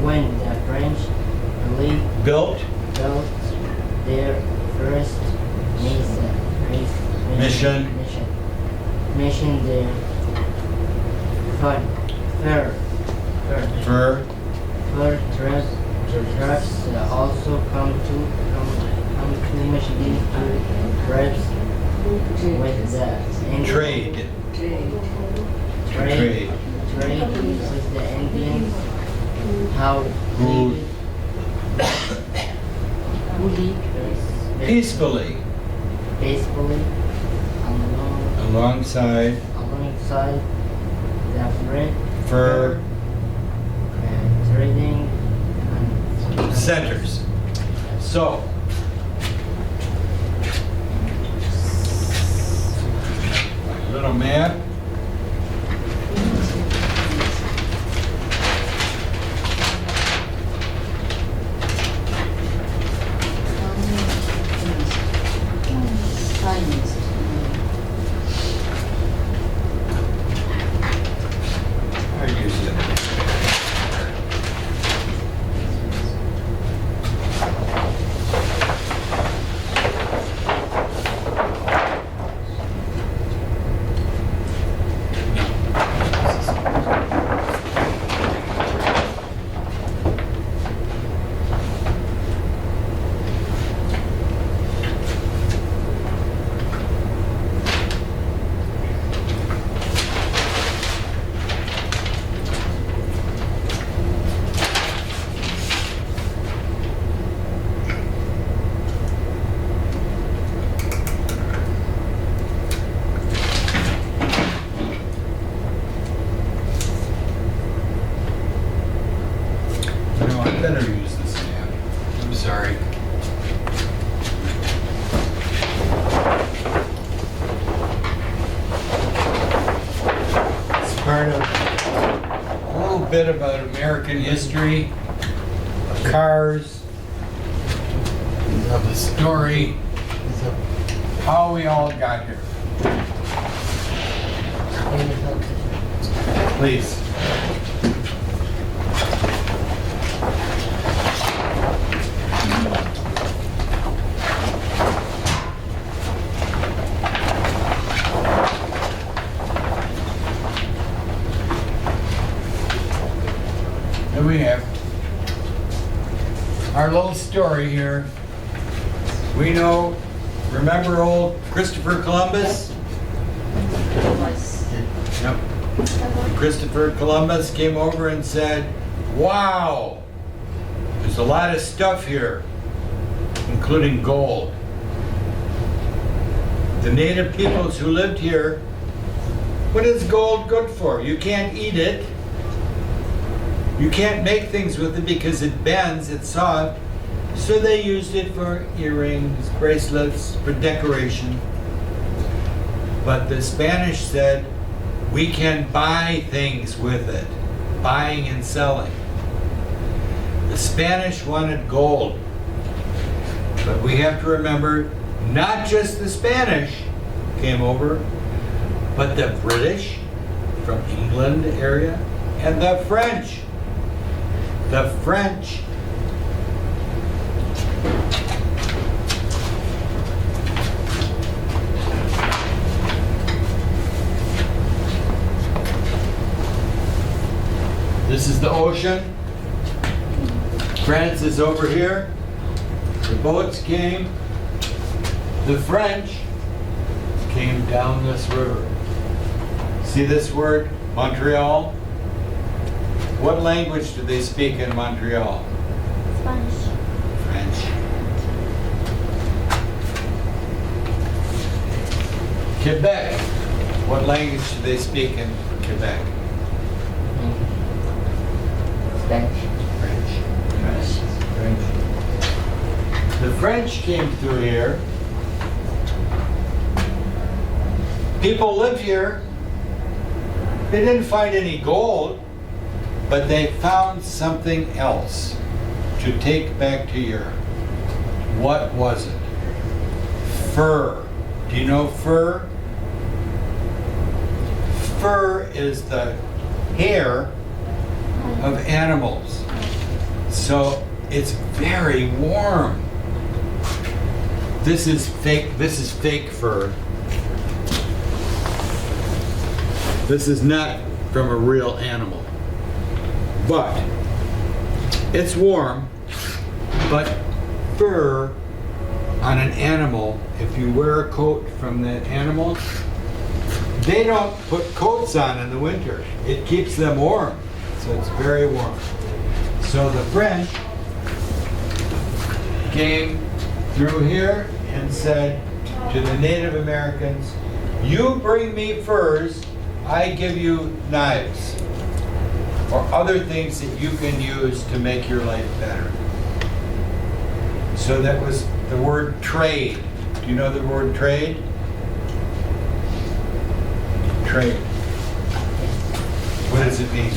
when the French built built their first mission there. fur Trucks also come to Michigan to grabs with the Indians. trade. Trade with the Indians. How Who peacefully alongside alongside the the bread, Fur and trading, and centers. So, little man. I use it. No, I better use this hand. I'm sorry. It's part of a little bit about American history, of cars, of the story, how we all got here. Please. Here we have our little story here. We know, remember old Christopher Columbus? Yep. Christopher Columbus came over and said, wow, there's a lot of stuff here, including gold. The native peoples who lived here, what is gold good for? You can't eat it. You can't make things with it because it bends, it's soft. So they used it for earrings, bracelets, for decoration. But the Spanish said, we can buy things with it, buying and selling. The Spanish wanted gold. But we have to remember, not just the Spanish came over, but the British from England area and the French. The French. This is the ocean. France is over here. The boats came. The French came down this river. See this word, Montreal? What language do they speak in Montreal? Spanish. French. Quebec. What language do they speak in Quebec? Spanish. French. French. The French came through here. People lived here. They didn't find any gold, but they found something else to take back to Europe. What was it? Fur. Do you know fur? Fur is the hair of animals. So it's very warm. This is fake fur. This is not from a real animal. But it's warm, but fur on an animal, if you wear a coat from that animal, they don't put coats on in the winter. It keeps them warm, so it's very warm. So the French came through here and said to the Native Americans, you bring me furs I give you knives or other things that you can use to make your life better. So that was the word trade. Do you know the word trade? Trade. What does it mean?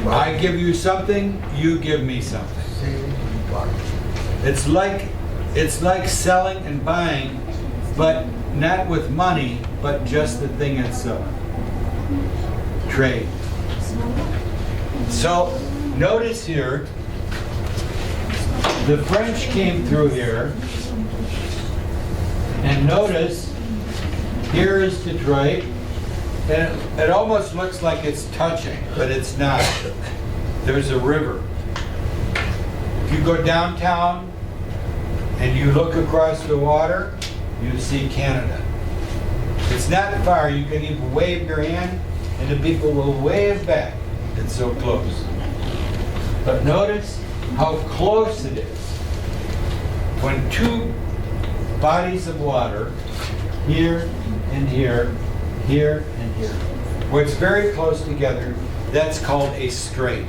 I give you something, you give me something. It's like selling and buying, but not with money, but just the thing itself. Trade. So notice here, the French came through here, and notice here is Detroit, and it almost looks like it's touching, but it's not. There's a river. If you go downtown and you look across the water, you see Canada. It's not far. You can even wave your hand and the people will wave back. It's so close. But notice how close it is. When two bodies of water, here and here, here and here, where it's very close together, that's called a strait.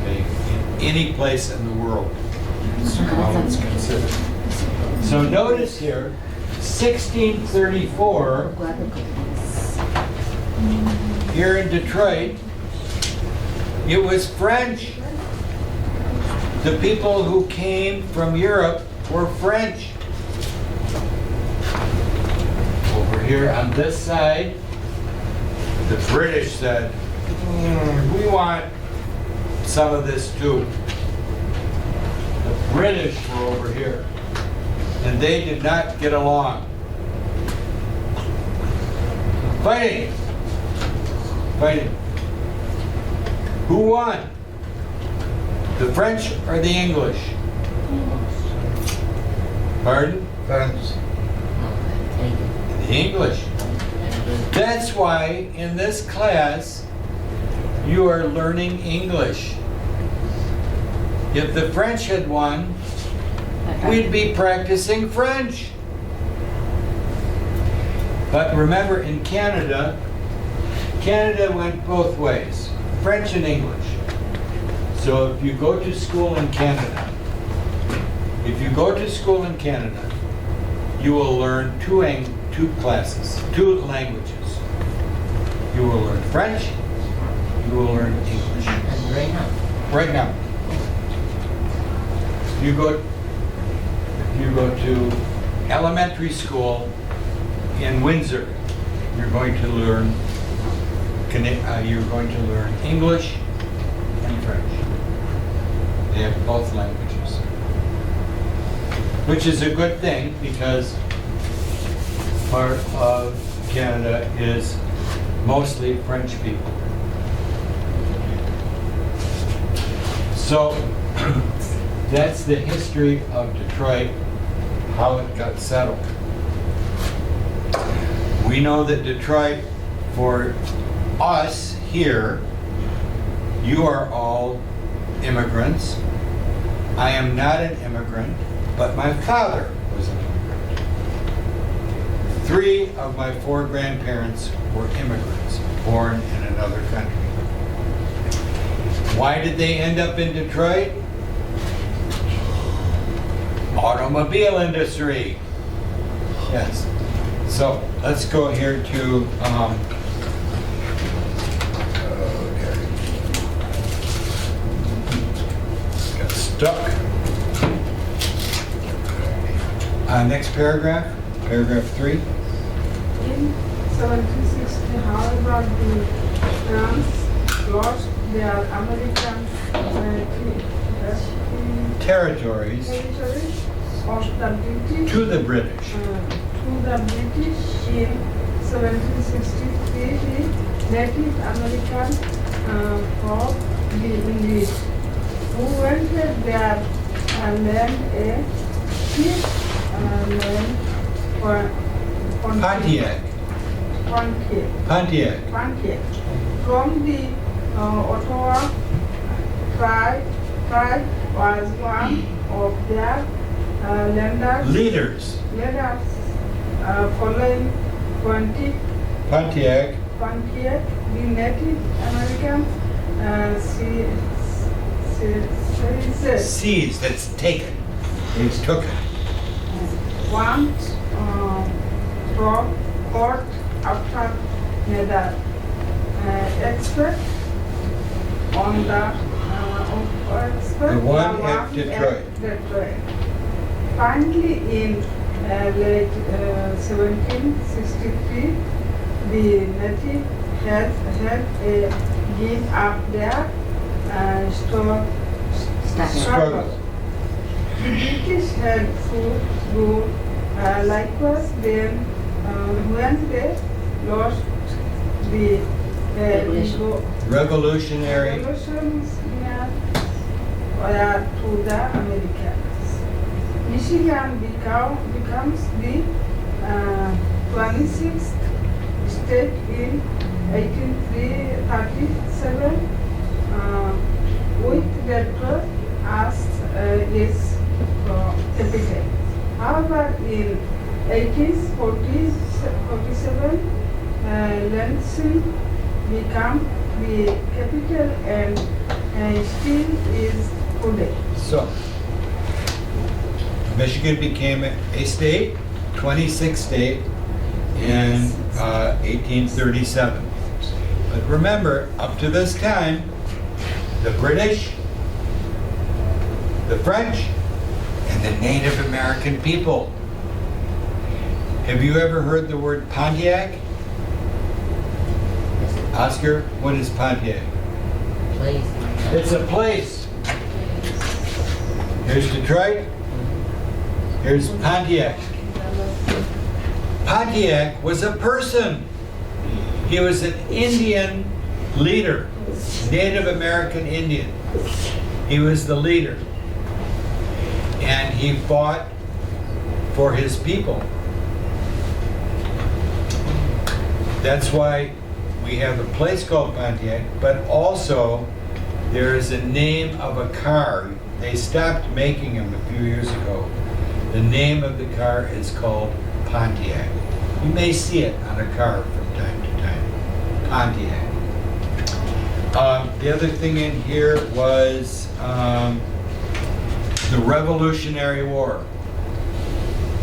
Okay? In any place in the world, it's how it's considered. So notice here, 1634, here in Detroit, it was French. The people who came from Europe were French. Over here on this side, the British said, we want some of this too. The British were over here, and they did not get along. Fighting. Fighting. Who won? The French or the English? Pardon? French. The English. That's why in this class you are learning English. If the French had won, we'd be practicing French. But remember, in Canada, Canada went both ways, French and English. So if you go to school in Canada, you will learn two languages. You will learn French, you will learn English. And right now, Right now. You go to elementary school in Windsor, you're going to learn English and French. They have both languages, which is a good thing because part of Canada is mostly French people. So that's the history of Detroit, how it got settled. We know that Detroit, for us here, you are all immigrants. I am not an immigrant, but my father was an immigrant. 3 of my 4 grandparents were immigrants, born in another country. Why did they end up in Detroit? Automobile industry. Yes. So let's go here to got stuck. Next paragraph, paragraph 3. In 1760, however, the France lost their American Territories territories of the British to the British. in 1763. The Native American from the English who wanted their land a cheap land for Pontiac. Pontiac from the Ottawa tribe was one of their leaders Leaders. following Pontiac. Pontiac, the Native American Seized, that's taken. He's took it. want from court after nether expert on the The one at Detroit. Finally, in late 1763, the native had a give up their Struggle. The British had food, gold, likewise then when they lost the Revolutionary. revolutions to the Americans. Michigan becomes the 26th state in 1837 with Detroit as its capital. However, in 1847, Lansing became the capital and still is today. So, Michigan became a state, 26th state, in 1837. But remember, up to this time, the British, the French, and the Native American people. Have you ever heard the word Pontiac? Oscar, what is Pontiac? Place. It's a place. Here's Detroit. Here's Pontiac. Pontiac was a person. He was an Indian leader, Native American Indian. He was the leader. And he fought for his people. That's why we have a place called Pontiac, but also there is a name of a car. They stopped making them a few years ago. The name of the car is called Pontiac. You may see it on a car from time to time. Pontiac. The other thing in here was the Revolutionary War.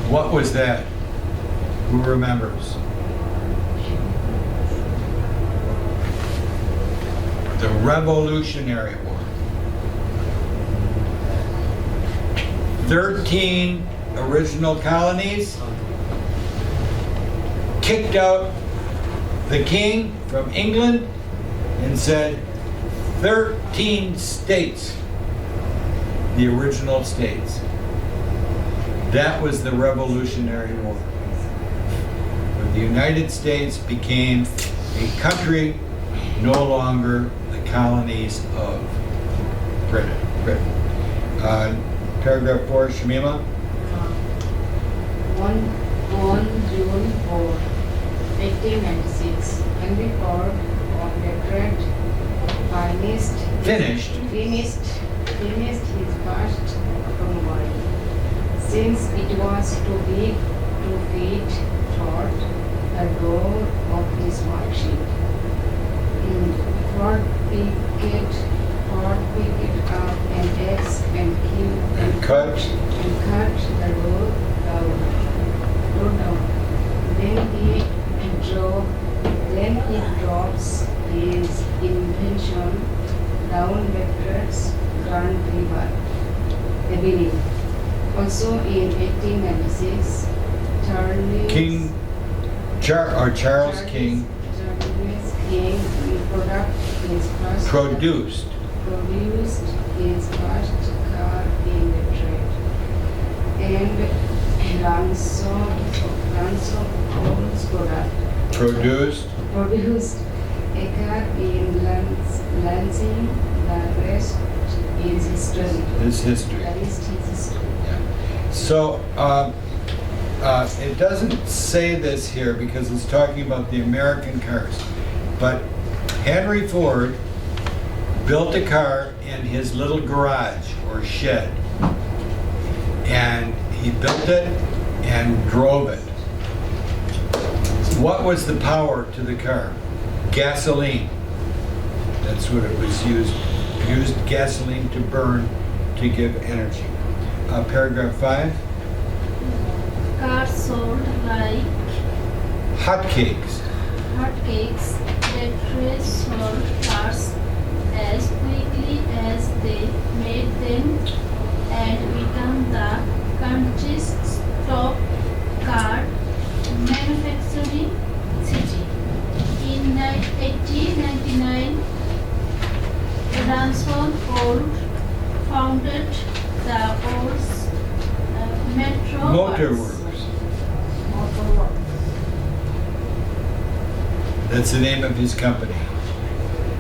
What was that? Who remembers? The Revolutionary War. 13 original colonies kicked out the king from England and said 13 states, the original states. That was the Revolutionary War. Where the United States became a country, no longer the colonies of Britain. Paragraph 4, Shamima. 1 June 4, 1896, Henry Ford of Detroit finished his first automobile. Since it was too big to fit through the door of his workshop, Ford picked up an axe and Cut. the door down. Then he drops his invention down Detroit's Grand River. Also in 1896, Charles King produced his first car in Detroit, and Ransom produced a car in Lansing. The rest is history. this history. The rest is history. So, it doesn't say this here because it's talking about the American cars. But Henry Ford built a car in his little garage or shed. And he built it and drove it. What was the power to the car? Gasoline. That's what it was used. Used gasoline to burn to give energy. Paragraph 5. Cars sold like Hotcakes. hotcakes. Factories sold cars as quickly as they made them and become the country's top car manufacturing city. In 1899, Ransford Old founded the old Metro Motor Works. Works. That's the name of his company.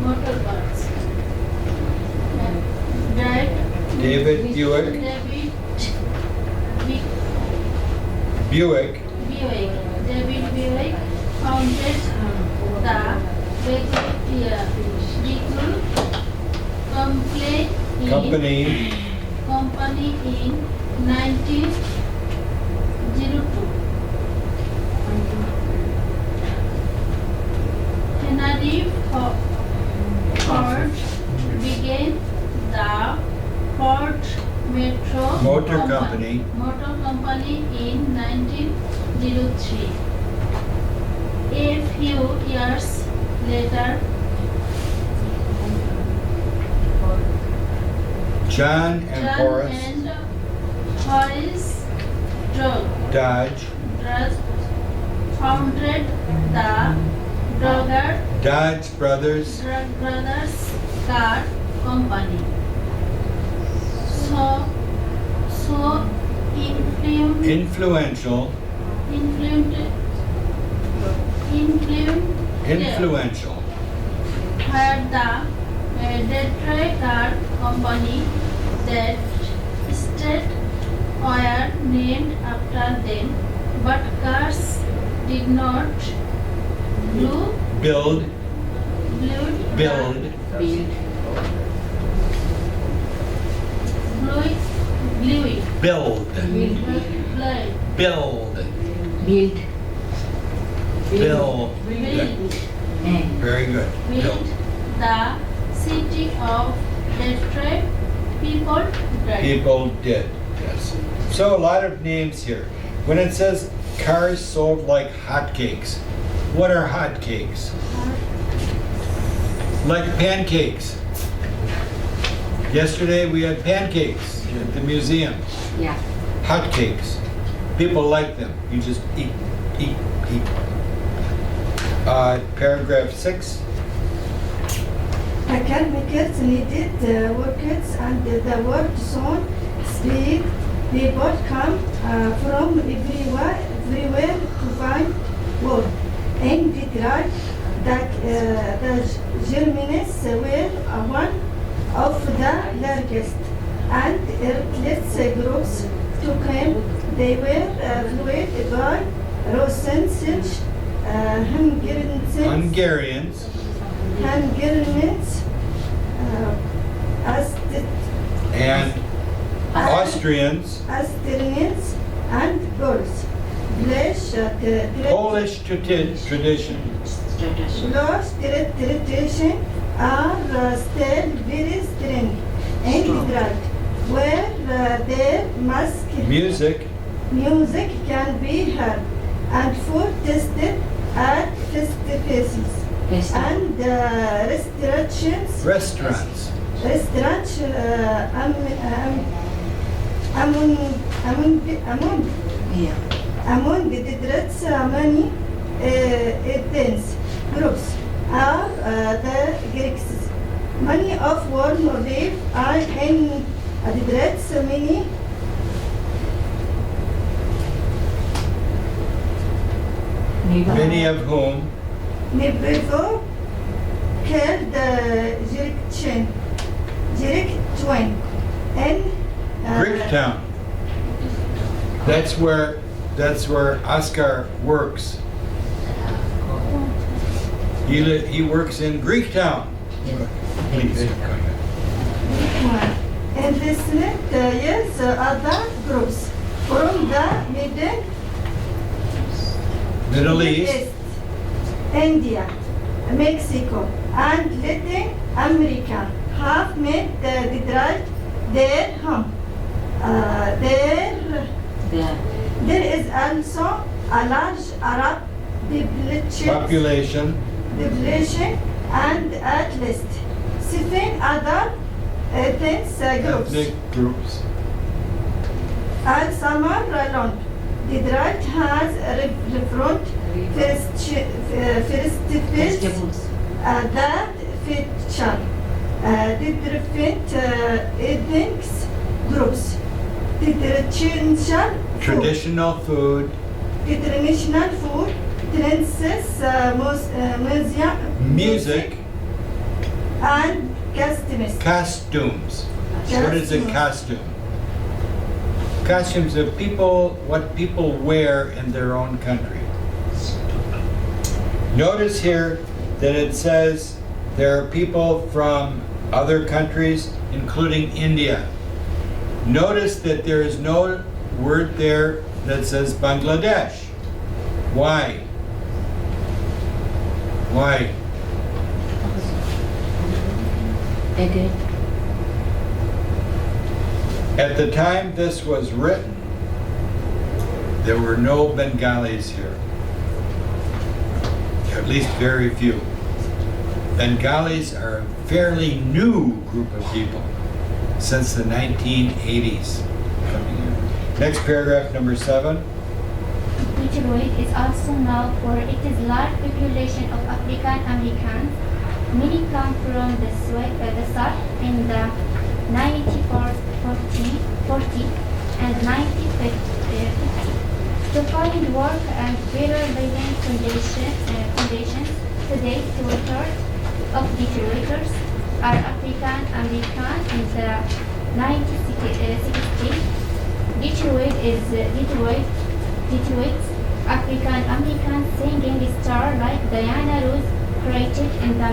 Motor Works. David Buick. Buick. David Buick founded the vehicle company in 1902. Henry Ford began the Ford Motor Company in 1903. A few years later, John and Horace Horace Dodge. founded the Dodge Brothers. Brothers Car Company. So Influential. Were the Detroit Car Company that instead were named after them, but cars did not Build. Build. Build. Very good. Build the city of Detroit. People did. Yes. So a lot of names here. When it says cars sold like hotcakes, what are hotcakes? Like pancakes. Yesterday we had pancakes at the museum. Yeah. Hotcakes. People like them. You just eat. Paragraph 6. The car makers needed workers and the work zone speed. People come from everywhere to find work. In Detroit, the Germans were one of the largest and earliest groups to come. They were fueled by Russians, Hungarians. And Austrians. and Poles. Polish tradition. Polish tradition are still very strong in Detroit, where their Music. can be heard and food tasted at festivals and Restaurants. Among the Detroit's many dance groups are the Greeks. Many of whom live in Detroit's Many of whom neighborhood called the Jerick Twin in Greektown. That's where Oscar works. He works in Greektown. Please. and listened yes other groups from the Middle East. India, Mexico, and Latin America have made Detroit their home. There. There is also a large Arab population and at least 7 other Ethnic groups. All summer long, Detroit has different festivals Vegetables. that feature different ethnic groups. Traditional food. Traditional food, dances, Music. and costumes. Costumes. What is a costume? Costumes of people, what people wear in their own country. Notice here that it says there are people from other countries, including India. Notice that there is no word there that says Bangladesh. Why? Why? Again. At the time this was written, there were no Bengalis here. At least very few. Bengalis are a fairly new group of people since the 1980s coming here. Next paragraph, number 7. Detroit is also known for its large population of African Americans. Many come from the South in the 1940 and 1950 to find work and better living conditions. Today, 2/3 of Detroiters are African American. In the 1960s, Detroit's African American singing star like Diana Ross created in the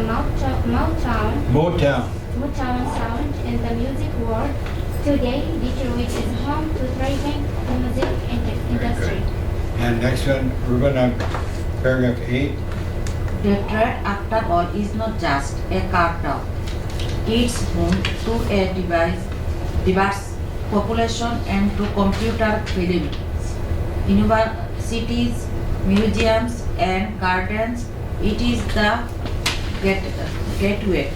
Motown sound in the music world. Today, Detroit is home to thriving music industry. And next one, Ruben, on paragraph 8. Detroit, after all, is not just a car town. It's home to a diverse population and to computer films, universities, museums, and gardens. It is the gateway.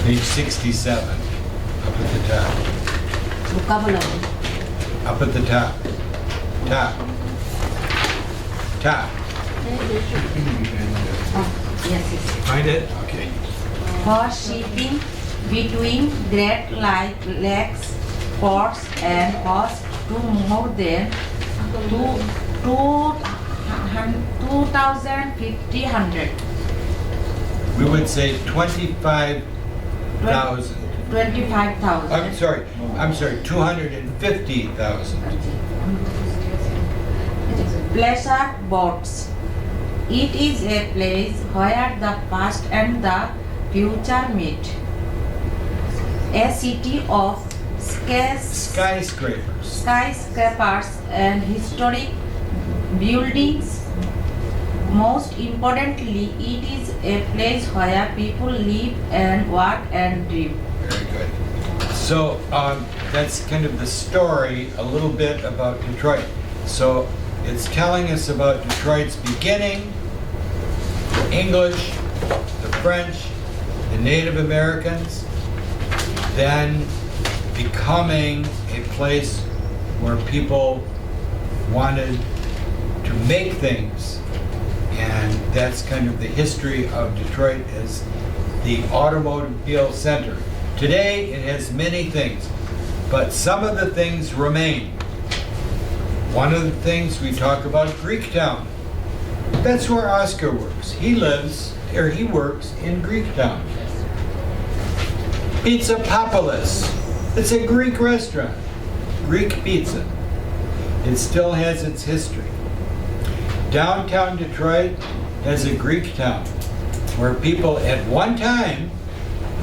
Page 67, up at the top. Vocabulary. Up at the top. Top. Top. Yes. Find it? Okay. For shipping between Great Lakes ports and hosts to more than 2,500. We would say 25,000. 25,000. I'm sorry, 250,000. Pleasure boats. It is a place where the past and the future meet. A city of skyscrapers and historic buildings. Most importantly, it is a place where people live and work and dream. Very good. So that's kind of the story, a little bit about Detroit. So it's telling us about Detroit's beginning, the English, the French, the Native Americans, then becoming a place where people wanted to make things. And that's kind of the history of Detroit as the automobile center. Today it has many things, but some of the things remain. One of the things we talk about, Greektown. That's where Oscar works. He works in Greektown. Pizza Papalis. It's a Greek restaurant. Greek pizza. It still has its history. Downtown Detroit has a Greek town where people at one time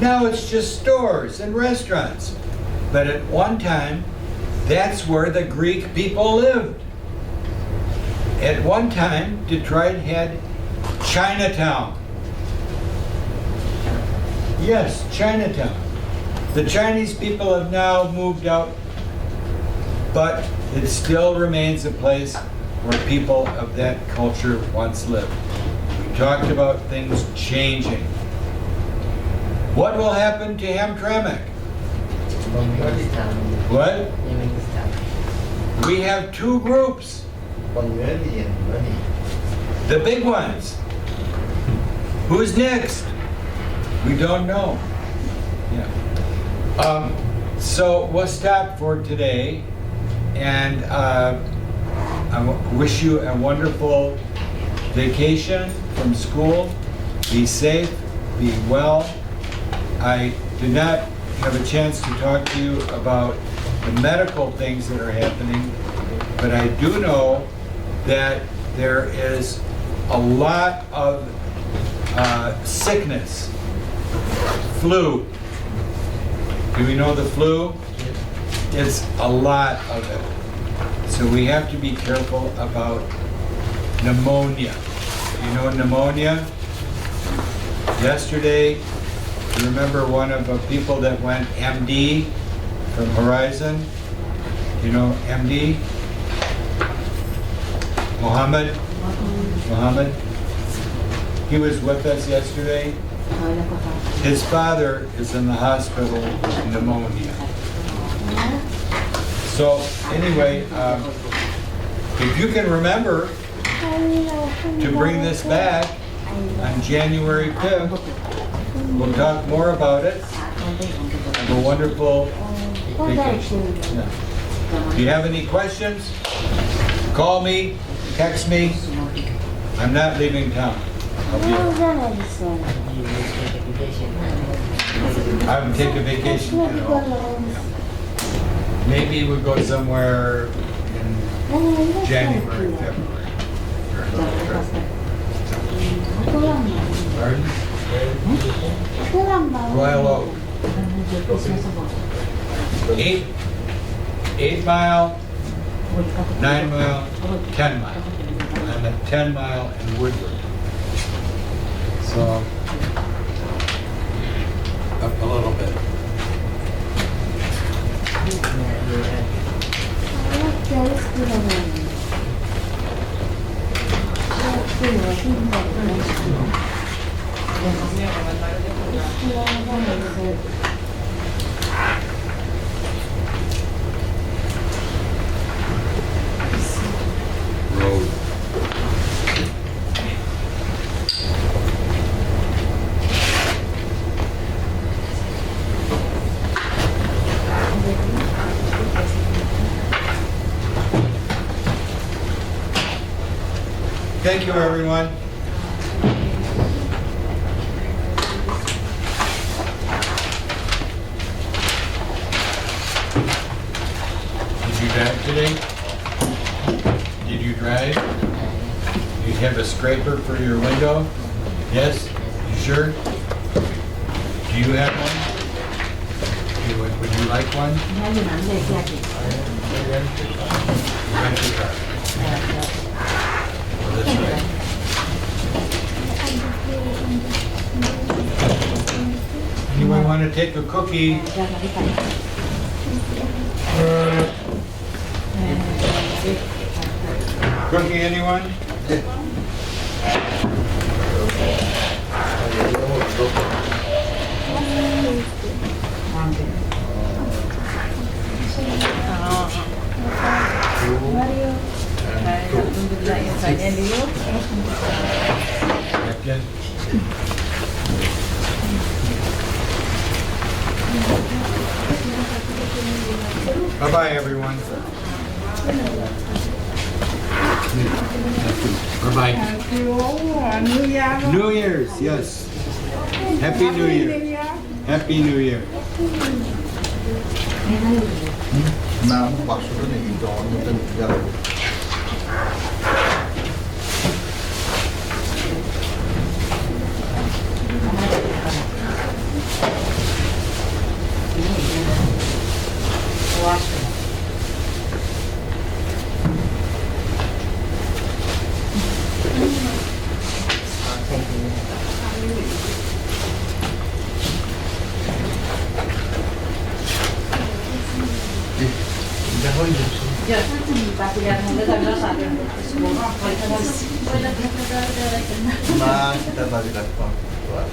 Now it's just stores and restaurants. But at one time, that's where the Greek people lived. At one time, Detroit had Chinatown. Yes, Chinatown. The Chinese people have now moved out, but it still remains a place where people of that culture once lived. We talked about things changing. What will happen to Hamtramck? What? We have two groups. The big ones. Who's next? We don't know. Yeah. So we'll stop for today, and I wish you a wonderful vacation from school. Be safe, be well. I did not have a chance to talk to you about the medical things that are happening, but I do know that there is a lot of sickness. Flu. Do we know the flu? It's a lot of it. So we have to be careful about pneumonia. You know pneumonia? Yesterday, you remember one of the people that went MD from Horizon? You know MD? Mohammed? He was with us yesterday. His father is in the hospital with pneumonia. So anyway, if you can remember to bring this back on January 5th, we'll talk more about it. Have a wonderful vacation. Yeah. If you have any questions, call me, text me. I'm not leaving town. I would take a vacation at all. Yeah. Maybe we'll go somewhere in January, February. Pardon? Royal Oak. 8 mile, 9 mile, 10 mile. I'm at 10 mile in Woodward. So, up a little bit. Road. Thank you, everyone. Did you drive today? Did you drive? You have a scraper for your window? Yes? You sure? Do you have one? Would you like one? Rent a car. Well, that's right. Anyone want to take a cookie? Cookie, anyone? Bye-bye, everyone. Bye-bye. New Year's, yes. Happy New Year. Happy New Year. Now, başka ne gitti onu da güzel. Papilan mo na sabi mo. মা kita balikan pang tuan.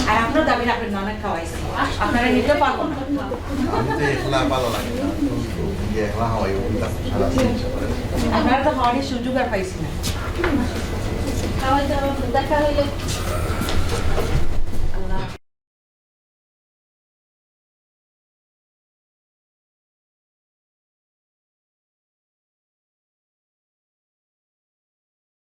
আর আপনার দাবি আপনার ননদ খাওয়াইছে আপনারা নিতে পারবো না আমি তো একলা ভালো লাগে না তো ইয়ে একলা হয় ও kita সারা দিন চলে আপনারা তো খাওয়ানোর সুযোগ আর পাইছি না খাওয়া দাওয়া দেখা হইলে